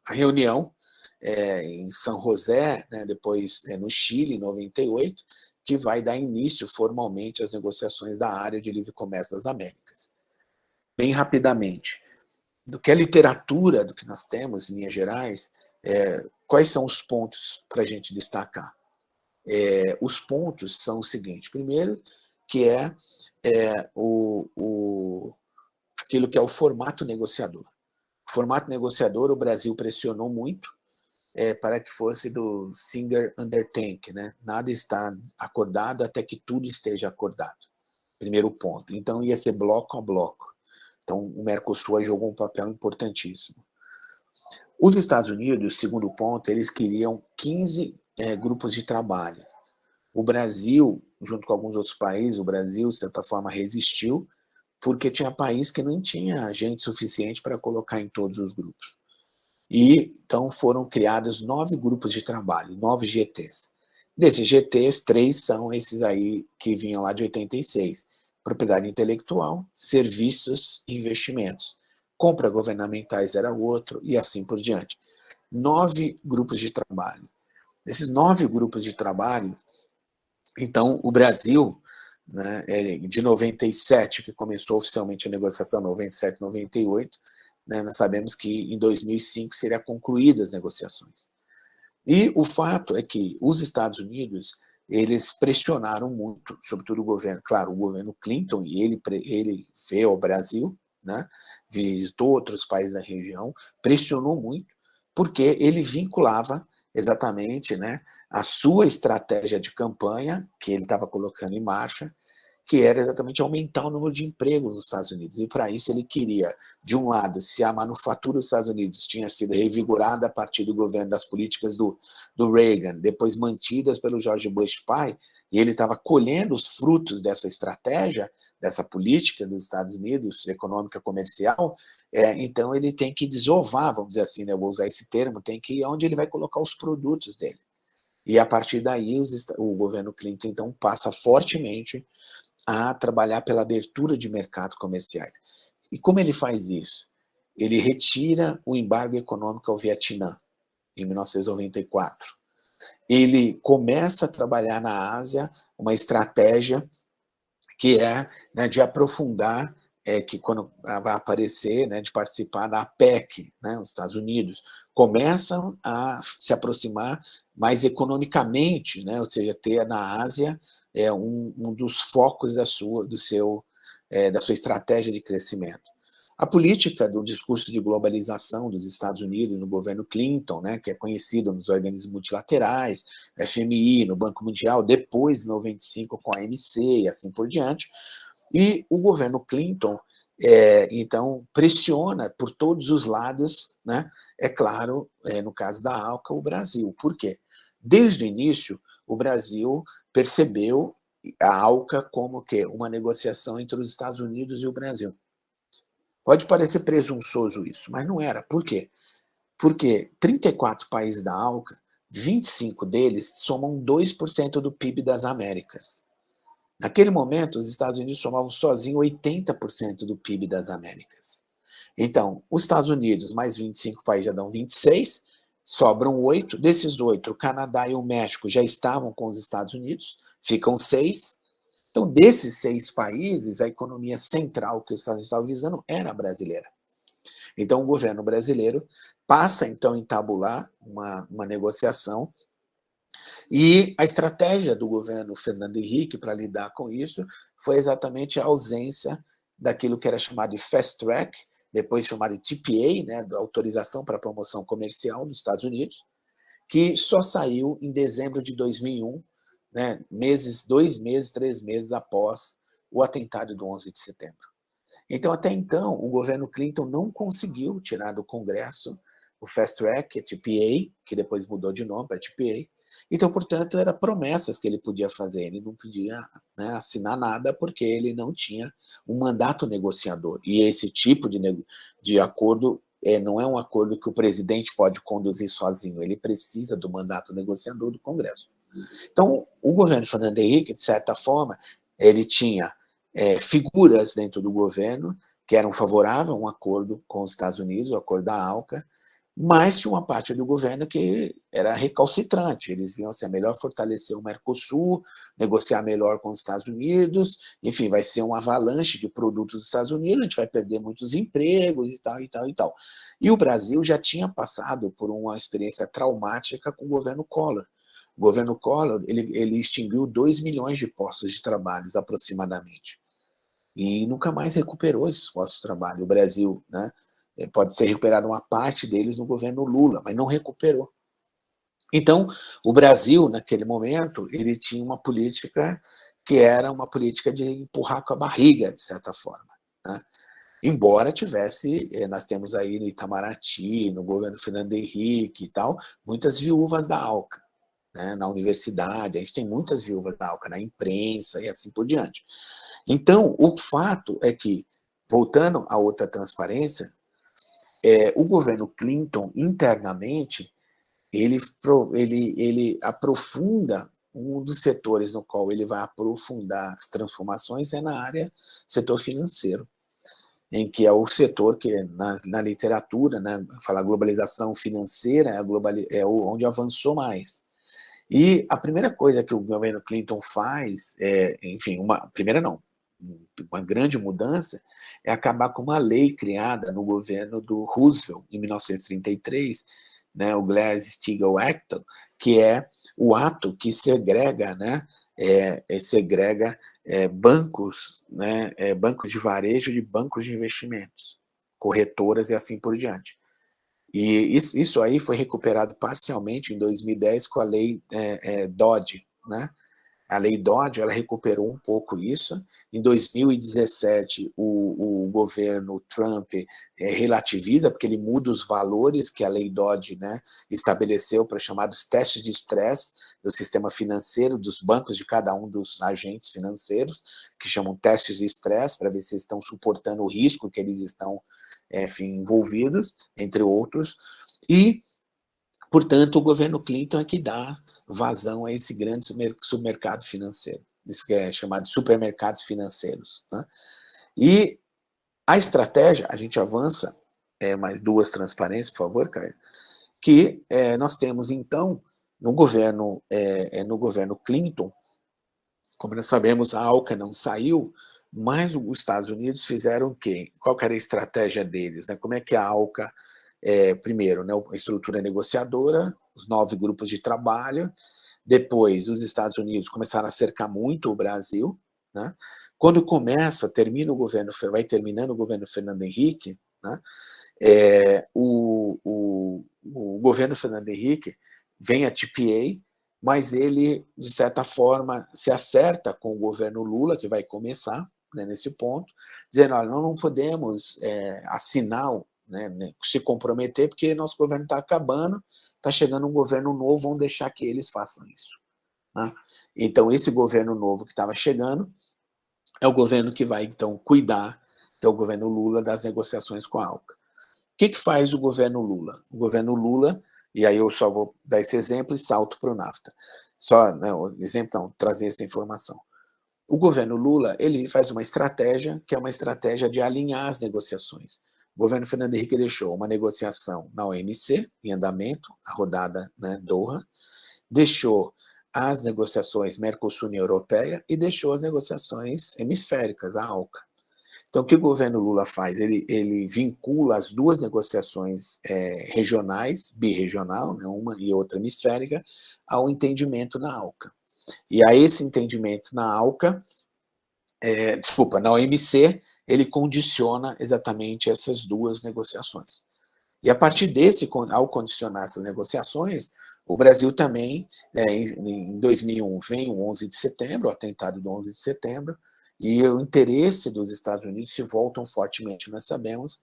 a reunião em São José, né, depois no Chile, em 98, que vai dar início formalmente às negociações da área de livre comércio das Américas. Bem rapidamente, do que a literatura, do que nós temos, em linhas gerais, quais são os pontos para a gente destacar? Os pontos são o seguinte: primeiro, que aquilo que é o formato negociador. O formato negociador, o Brasil pressionou muito para que fosse do Singer under Tank, né? Nada está acordado até que tudo esteja acordado. Primeiro ponto. Então, ia ser bloco a bloco. Então, o Mercosul jogou um papel importantíssimo. Os Estados Unidos, segundo ponto, eles queriam 15 grupos de trabalho. O Brasil, junto com alguns outros países, o Brasil, de certa forma, resistiu, porque tinha país que não tinha gente suficiente para colocar em todos os grupos. E, então, foram criados 9 grupos de trabalho, 9 GTs. Desses GTs, 3 são esses aí que vinham lá de 86. Propriedade intelectual, serviços e investimentos. Compras governamentais era outro, e assim por diante. 9 grupos de trabalho. Desses 9 grupos de trabalho, então, o Brasil, né, de 97, que começou oficialmente a negociação, 97, 98, né, nós sabemos que em 2005 seriam concluídas as negociações. E o fato é que os Estados Unidos, eles pressionaram muito, sobretudo o governo, claro, o governo Clinton, e ele veio ao Brasil, né, visitou outros países da região, pressionou muito, porque ele vinculava exatamente, né, a sua estratégia de campanha, que ele estava colocando em marcha, que era exatamente aumentar o número de empregos nos Estados Unidos. E para isso ele queria, de um lado, se a manufatura dos Estados Unidos tinha sido revigorada a partir do governo das políticas do Reagan, depois mantidas pelo George Bush pai, e ele estava colhendo os frutos dessa estratégia, dessa política dos Estados Unidos, econômica comercial, então ele tem que desovar, vamos dizer assim, né, eu vou usar esse termo, tem que ir onde ele vai colocar os produtos dele. E a partir daí o governo Clinton então passa fortemente a trabalhar pela abertura de mercados comerciais. E como ele faz isso? Ele retira o embargo econômico ao Vietnã, em 1994. Ele começa a trabalhar na Ásia uma estratégia que é, né, de aprofundar, que quando vai aparecer, né, de participar da APEC, né, os Estados Unidos, começam a se aproximar mais economicamente, né, ou seja, ter na Ásia um dos focos da sua estratégia de crescimento. A política do discurso de globalização dos Estados Unidos no governo Clinton, né, que é conhecido nos organismos multilaterais, FMI, no Banco Mundial, depois, em 95, com a OMC e assim por diante. E o governo Clinton, então, pressiona por todos os lados, né, é claro, no caso da ALCA, o Brasil. Por quê? Desde o início, o Brasil percebeu a ALCA como que uma negociação entre os Estados Unidos e o Brasil. Pode parecer presunçoso isso, mas não era. Por quê? Porque 34 países da ALCA, 25 deles somam 2% do PIB das Américas. Naquele momento, os Estados Unidos somavam sozinhos 80% do PIB das Américas. Então, os Estados Unidos mais 25 países já dão 26, sobram 8. Desses 8, o Canadá e o México já estavam com os Estados Unidos, ficam 6. Então, desses 6 países, a economia central que os Estados Unidos estavam visando era a brasileira. Então, o governo brasileiro passa, então, a entabular uma negociação, e a estratégia do governo Fernando Henrique para lidar com isso foi exatamente a ausência daquilo que era chamado de fast track, depois chamado de TPA, né, da autorização para promoção comercial nos Estados Unidos, que só saiu em dezembro de 2001, né, 2 meses, 3 meses após o atentado do 11 de setembro. Então, até então, o governo Clinton não conseguiu tirar do Congresso o Fast Track, a TPA, que depois mudou de nome para TPA. Então, portanto, eram promessas que ele podia fazer. Ele não podia, né, assinar nada porque ele não tinha um mandato negociador. E esse tipo de acordo não é um acordo que o presidente pode conduzir sozinho. Ele precisa do mandato negociador do Congresso. Então, o governo Fernando Henrique, de certa forma, ele tinha figuras dentro do governo que eram favoráveis a um acordo com os Estados Unidos, o acordo da ALCA, mas tinha uma parte do governo que era recalcitrante. Eles viam assim, é melhor fortalecer o Mercosul, negociar melhor com os Estados Unidos, enfim, vai ser uma avalanche de produtos dos Estados Unidos, a gente vai perder muitos empregos e tal, e tal, e tal. E o Brasil já tinha passado por uma experiência traumática com o governo Collor. O governo Collor, ele extinguiu 2 milhões de postos de trabalho, aproximadamente. E nunca mais recuperou esses postos de trabalho. O Brasil, né, pode ser recuperado uma parte deles no governo Lula, mas não recuperou. Então, o Brasil, naquele momento, ele tinha uma política que era uma política de empurrar com a barriga, de certa forma, né? Embora tivesse, nós temos aí no Itamaraty, no governo Fernando Henrique e tal, muitas viúvas da ALCA, né, na universidade, a gente tem muitas viúvas da ALCA, na imprensa e assim por diante. Então, o fato é que, voltando a outra transparência, o governo Clinton, internamente, ele aprofunda um dos setores no qual ele vai aprofundar as transformações na área setor financeiro, em que é o setor que na literatura, né, fala globalização financeira, onde avançou mais. E a primeira coisa que o governo Clinton faz, enfim, uma grande mudança, é acabar com uma lei criada no governo do Roosevelt, em 1933, né, o Glass-Steagall Act, que é o ato que segrega, né, bancos, né, bancos de varejo de bancos de investimentos, corretoras e assim por diante. E isso aí foi recuperado parcialmente em 2010 com a lei Dodd, né? A Lei Dodd, ela recuperou um pouco isso. Em 2017, o governo Trump relativiza, porque ele muda os valores que a Lei Dodd, né, estabeleceu para chamados testes de estresse do sistema financeiro, dos bancos de cada um dos agentes financeiros, que chamam testes de estresse, para ver se estão suportando o risco que eles estão, enfim, envolvidos, entre outros. E, portanto, o governo Clinton é que dá vazão a esse grande submercado financeiro, isso que é chamado de supermercados financeiros, né? E a estratégia, a gente avança, mais duas transparências, por favor, Caio, que nós temos, então, no governo Clinton, como nós sabemos, a ALCA não saiu, mas os Estados Unidos fizeram o quê? Qual que era a estratégia deles, né? Como é que a ALCA, primeiro, né, a estrutura negociadora, os 9 grupos de trabalho, depois os Estados Unidos começaram a cercar muito o Brasil, né? Quando vai terminando o governo Fernando Henrique, né, o governo Fernando Henrique vem a TPA, mas ele, de certa forma, se acerta com o governo Lula, que vai começar, né, nesse ponto, dizendo, olha, nós não podemos assinar, né, se comprometer, porque nosso governo está acabando, está chegando um governo novo, vamos deixar que eles façam isso, né? Então, esse governo novo que estava chegando é o governo que vai, então, cuidar, que é o governo Lula, das negociações com a ALCA. O que faz o governo Lula? O governo Lula, e aí eu só vou dar esse exemplo e salto para o NAFTA. Só, não, exemplo não, trazer essa informação. O governo Lula, ele faz uma estratégia, que é uma estratégia de alinhar as negociações. O governo Fernando Henrique deixou uma negociação na OMC, em andamento, a rodada, né, Doha, deixou as negociações Mercosul-União Europeia e deixou as negociações hemisféricas, a ALCA. Então, o que o governo Lula faz? Ele vincula as duas negociações regionais, birregional, né, uma e outra hemisférica, ao entendimento na ALCA. E a esse entendimento na ALCA, na OMC, ele condiciona exatamente essas duas negociações. E a partir desse, ao condicionar essas negociações, o Brasil também, em 2001, vem o 11 de setembro, o atentado do 11 de setembro, e o interesse dos Estados Unidos se voltam fortemente, nós sabemos,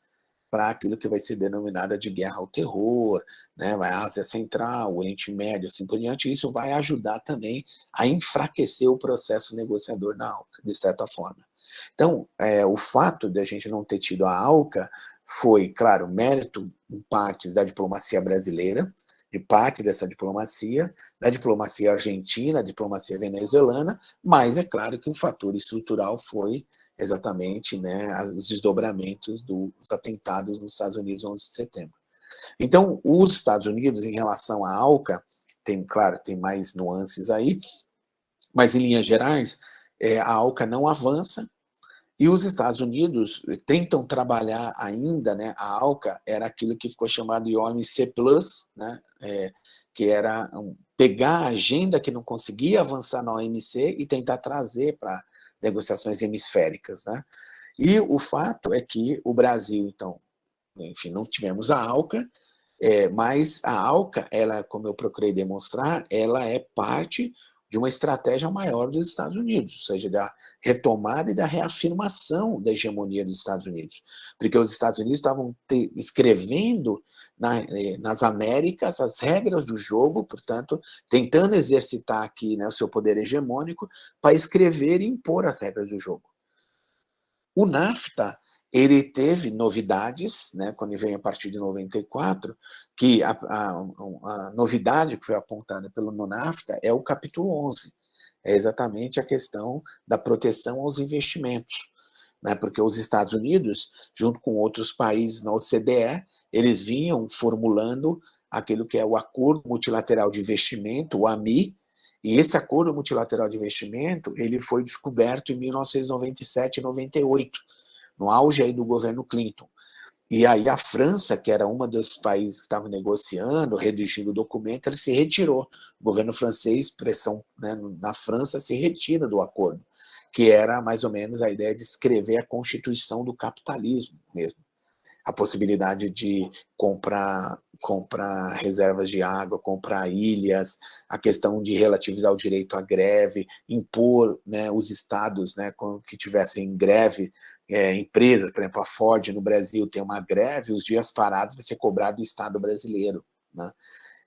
para aquilo que vai ser denominada de guerra ao terror, né, a Ásia Central, o Oriente Médio, assim por diante. Isso vai ajudar também a enfraquecer o processo negociador da ALCA, de certa forma. Então, o fato de a gente não ter tido a ALCA foi, claro, mérito em partes da diplomacia brasileira, de parte dessa diplomacia, da diplomacia argentina, da diplomacia venezuelana, mas é claro que o fator estrutural foi exatamente, né, os desdobramentos dos atentados nos Estados Unidos 11 de setembro. Então, os Estados Unidos, em relação à ALCA, claro, tem mais nuances aí, mas em linhas gerais, a ALCA não avança, e os Estados Unidos tentam trabalhar ainda, né, a ALCA era aquilo que ficou chamado de OMC+, né, que era pegar a agenda que não conseguia avançar na OMC e tentar trazer para negociações hemisféricas, né? E o fato é que o Brasil, então, enfim, não tivemos a ALCA, mas a ALCA, ela, como eu procurei demonstrar, ela é parte de uma estratégia maior dos Estados Unidos, ou seja, da retomada e da reafirmação da hegemonia dos Estados Unidos. Porque os Estados Unidos estavam escrevendo nas Américas as regras do jogo, portanto, tentando exercitar aqui, né, o seu poder hegemônico para escrever e impor as regras do jogo. O NAFTA, ele teve novidades, né, quando veio a partir de 94, que a novidade que foi apontada pelo NAFTA é o capítulo 11, é exatamente a questão da proteção aos investimentos, né, porque os Estados Unidos, junto com outros países na OCDE, eles vinham formulando aquilo que é o Acordo Multilateral de Investimento, o AMI, e esse Acordo Multilateral de Investimento, ele foi descoberto em 1997 e 98, no auge aí do governo Clinton. E aí a França, que era uma dos países que estavam negociando, redigindo o documento, ele se retirou. O governo francês, pressão, né, na França, se retira do acordo, que era mais ou menos a ideia de escrever a constituição do capitalismo mesmo. A possibilidade de comprar comprar reservas de água, comprar ilhas, a questão de relativizar o direito à greve, impor, né, os estados, né, que tivessem greve, empresas, por exemplo, a Ford no Brasil tem uma greve, os dias parados vai ser cobrado do Estado brasileiro, né?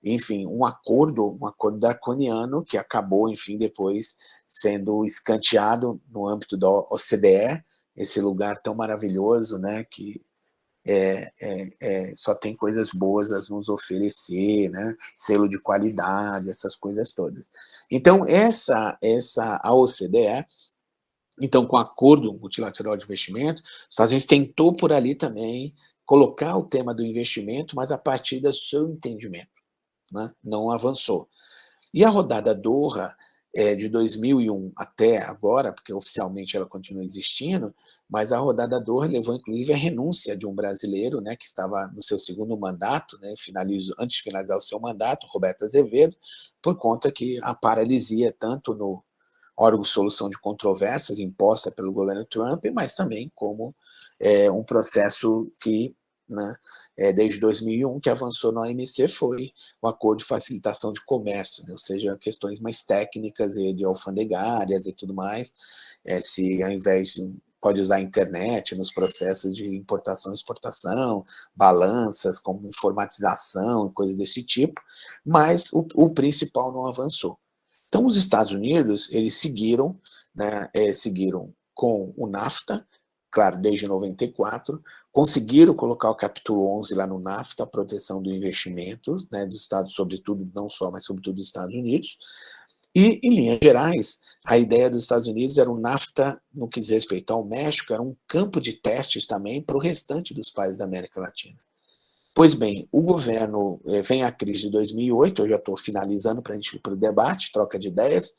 Enfim, um acordo draconiano que acabou, enfim, depois sendo escanteado no âmbito da OCDE, esse lugar tão maravilhoso, né, que só tem coisas boas a nos oferecer, né, selo de qualidade, essas coisas todas. Então, a OCDE, então, com o Acordo Multilateral de Investimento, os Estados Unidos tentou por ali também colocar o tema do investimento, mas a partir do seu entendimento, né, não avançou. E a rodada Doha, de 2001 até agora, porque oficialmente ela continua existindo, mas a rodada Doha levou inclusive a renúncia de um brasileiro, né, que estava no seu segundo mandato, né, antes de finalizar o seu mandato, Roberto Azevedo, por conta que a paralisia tanto no órgão de solução de controvérsias imposta pelo governo Trump, mas também como um processo que, né, desde 2001, que avançou na OMC, foi o Acordo de Facilitação de Comércio, né, ou seja, questões mais técnicas de alfandegárias e tudo mais, se ao invés de pode usar a internet nos processos de importação e exportação, balanças, como informatização, coisas desse tipo, mas o principal não avançou. Então, os Estados Unidos, eles seguiram, né, seguiram com o NAFTA, claro, desde 94, conseguiram colocar o capítulo 11 lá no NAFTA, a proteção do investimento, né, dos Estados, sobretudo, não só, mas sobretudo dos Estados Unidos. E, em linhas gerais, a ideia dos Estados Unidos era o NAFTA, no que diz respeito ao México, era um campo de testes também para o restante dos países da América Latina. Pois bem, o governo, vem a crise de 2008, eu já estou finalizando para a gente ir para o debate, troca de ideias.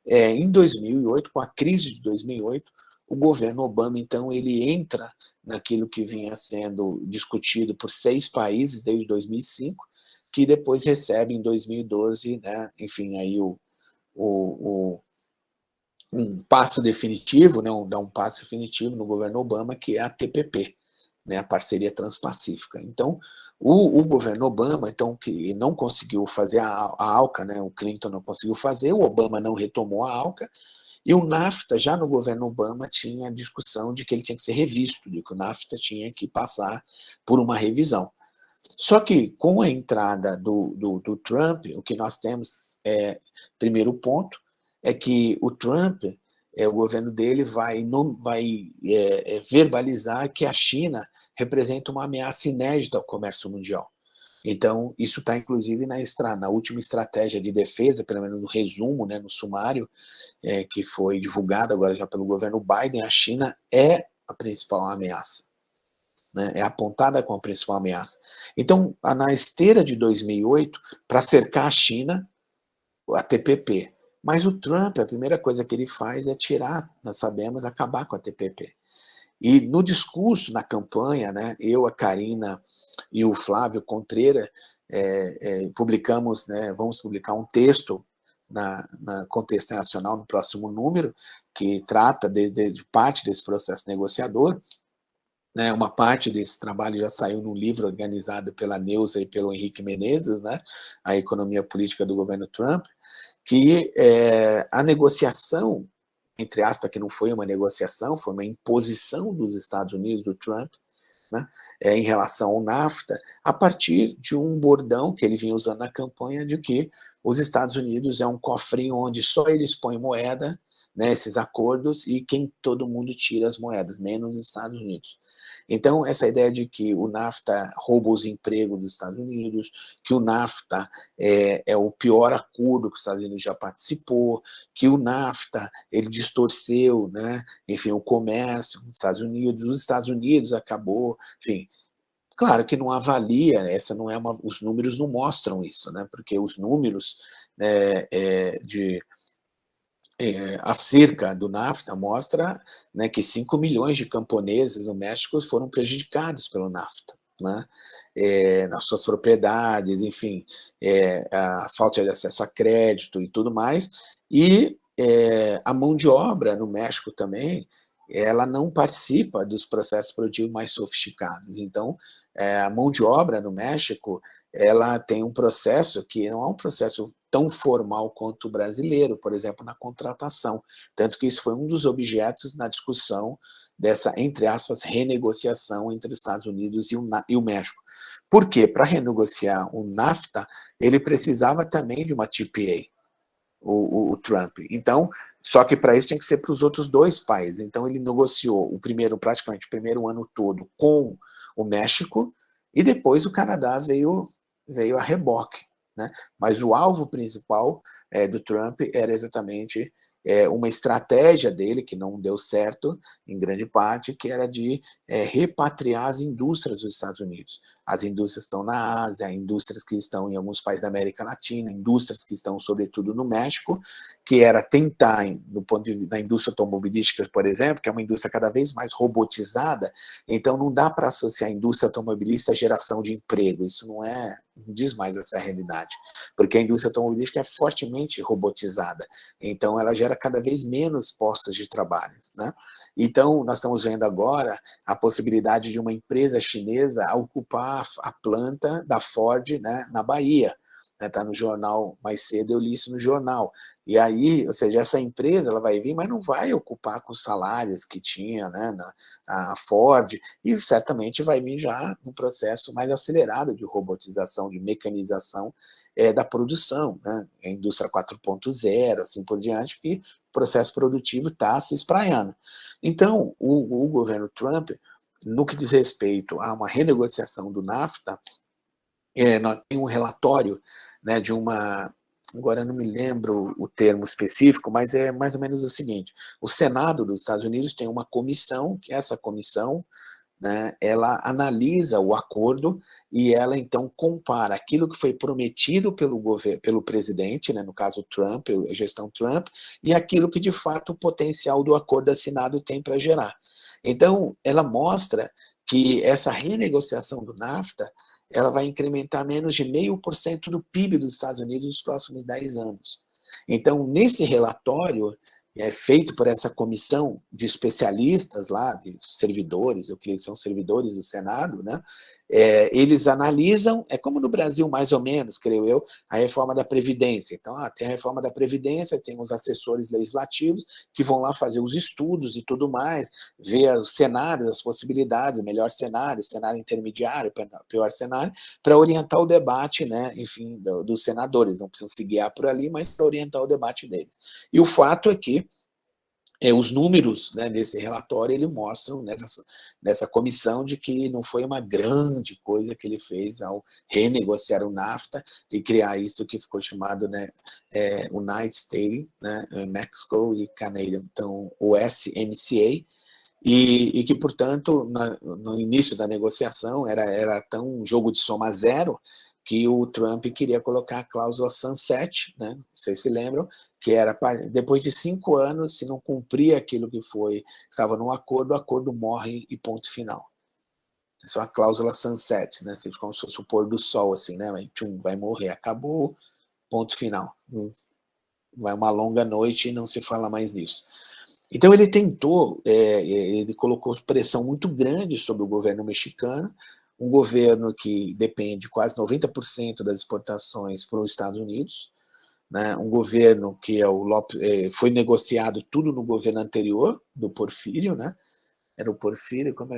Em 2008, com a crise de 2008, o governo Obama, então, ele entra naquilo que vinha sendo discutido por 6 países desde 2005, que depois recebe em 2012, né, enfim, aí um passo definitivo, né, dá um passo definitivo no governo Obama, que é a TPP, né, a Parceria Transpacífica. Então, o governo Obama, então, que não conseguiu fazer a ALCA, né, o Clinton não conseguiu fazer, o Obama não retomou a ALCA, e o NAFTA, já no governo Obama, tinha a discussão de que ele tinha que ser revisto, de que o NAFTA tinha que passar por uma revisão. Só que, com a entrada do Trump, o que nós temos primeiro ponto, é que o Trump, o governo dele vai verbalizar que a China representa uma ameaça inédita ao comércio mundial. Então, isso está inclusive na última estratégia de defesa, pelo menos no resumo, né, no sumário, que foi divulgado agora já pelo governo Biden, a China é a principal ameaça, né, é apontada como a principal ameaça. Então, na esteira de 2008, para cercar a China, a TPP. Mas o Trump, a primeira coisa que ele faz é tirar, nós sabemos, acabar com a TPP. E no discurso, na campanha, né, eu, a Karina e o Flávio Contreira publicamos, né, vamos publicar um texto na Contexto Internacional, no próximo número, que trata de parte desse processo negociador, né, uma parte desse trabalho já saiu num livro organizado pela Neuza e pelo Henrique Menezes, né, A Economia Política do Governo Trump, que a negociação, entre aspas, que não foi uma negociação, foi uma imposição dos Estados Unidos, do Trump, né, em relação ao NAFTA, a partir de um bordão que ele vinha usando na campanha de que os Estados Unidos é um cofrinho onde só eles põem moeda, né, esses acordos, e quem todo mundo tira as moedas, menos os Estados Unidos. Então, essa ideia de que o NAFTA rouba os empregos dos Estados Unidos, que o NAFTA é o pior acordo que os Estados Unidos já participou, que o NAFTA ele distorceu, né, enfim, o comércio com os Estados Unidos acabou, enfim. Claro que não avalia, os números não mostram isso, né, porque os números acerca do NAFTA mostra, né, que 5 milhões de camponeses no México foram prejudicados pelo NAFTA, né, nas suas propriedades, enfim, a falta de acesso a crédito e tudo mais, e a mão de obra no México também, ela não participa dos processos produtivos mais sofisticados. Então, a mão de obra no México, ela tem um processo que não é um processo tão formal quanto o brasileiro, por exemplo, na contratação. Tanto que isso foi um dos objetos na discussão dessa, entre aspas, renegociação entre os Estados Unidos e o México. Por quê? Para renegociar o NAFTA, ele precisava também de uma TPA, o Trump. Então, só que para isso tinha que ser para os outros dois países. Então, ele negociou praticamente o primeiro ano todo com o México, e depois o Canadá veio a reboque, né? Mas o alvo principal do Trump era exatamente uma estratégia dele, que não deu certo, em grande parte, que era de repatriar as indústrias dos Estados Unidos. As indústrias estão na Ásia, indústrias que estão em alguns países da América Latina, indústrias que estão, sobretudo, no México, que era tentar, no ponto de vista da indústria automobilística, por exemplo, que é uma indústria cada vez mais robotizada, então não dá para associar a indústria automobilística à geração de emprego. Isso não diz mais essa realidade, porque a indústria automobilística é fortemente robotizada, então ela gera cada vez menos postos de trabalho, né? Então, nós estamos vendo agora a possibilidade de uma empresa chinesa ocupar a planta da Ford, né, na Bahia. Está no jornal, mais cedo eu li isso no jornal. E aí, ou seja, essa empresa ela vai vir, mas não vai ocupar com os salários que tinha, né, a Ford, e certamente vai vir já num processo mais acelerado de robotização, de mecanização da produção, né, a indústria 4.0, assim por diante, que o processo produtivo está se espraiando. Então, o governo Trump, no que diz respeito a uma renegociação do NAFTA, nós tem um relatório, né, de uma, agora eu não me lembro o termo específico, mas é mais ou menos o seguinte: o Senado dos Estados Unidos tem uma comissão, que essa comissão, né, ela analisa o acordo e ela então compara aquilo que foi prometido pelo presidente, né, no caso Trump, a gestão Trump, e aquilo que de fato o potencial do acordo assinado tem para gerar. Então, ela mostra que essa renegociação do NAFTA ela vai incrementar menos de 0,5% do PIB dos Estados Unidos nos próximos 10 anos. Então, nesse relatório, feito por essa comissão de especialistas lá, de servidores, eu creio que são servidores do Senado, né? Eles analisam, é como no Brasil mais ou menos, creio eu, a reforma da Previdência. Então, tem a reforma da Previdência, tem os assessores legislativos que vão lá fazer os estudos e tudo mais, ver os cenários, as possibilidades, melhor cenário, cenário intermediário, pior cenário, para orientar o debate, né, enfim, dos senadores. Não precisam se guiar por ali, mas para orientar o debate deles. E o fato é que os números, né, desse relatório ele mostram, né, nessa comissão, de que não foi uma grande coisa que ele fez ao renegociar o NAFTA e criar isso que ficou chamado, né, United States, né, Mexico e Canada, então o SMCA, e que, portanto, no início da negociação era tão um jogo de soma zero que o Trump queria colocar a cláusula sunset, né? Vocês se lembram, que era depois de 5 anos, se não cumprir aquilo que estava no acordo, o acordo morre e ponto final. Essa é uma cláusula sunset, né? Como se fosse o pôr do sol, assim, né? Vai morrer, acabou, ponto final. Vai uma longa noite e não se fala mais nisso. Então ele tentou, ele colocou pressão muito grande sobre o governo mexicano, um governo que depende quase 90% das exportações para os Estados Unidos, né? Um governo que foi negociado tudo no governo anterior, do Porfírio, né? Era o Porfírio, como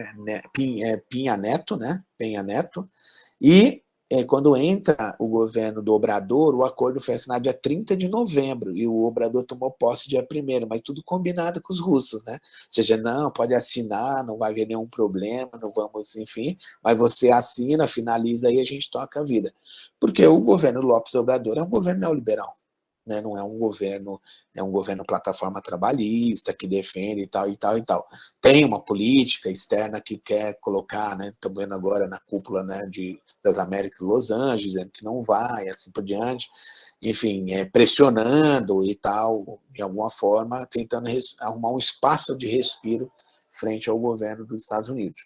Pinha Neto, né? Penha Neto, e quando entra o governo do Obrador, o acordo foi assinado dia 30 de novembro, e o Obrador tomou posse dia 1º, mas tudo combinado com os russos, né? Ou seja, não, pode assinar, não vai haver nenhum problema, não vamos, enfim, mas você assina, finaliza e a gente toca a vida. Porque o governo López Obrador é um governo neoliberal, né? Não é um governo plataforma trabalhista que defende e tal, e tal, e tal. Tem uma política externa que quer colocar, né? Estamos vendo agora na cúpula, né, das Américas, Los Angeles, dizendo que não vai, assim por diante, enfim, pressionando e tal, de alguma forma, tentando arrumar um espaço de respiro frente ao governo dos Estados Unidos.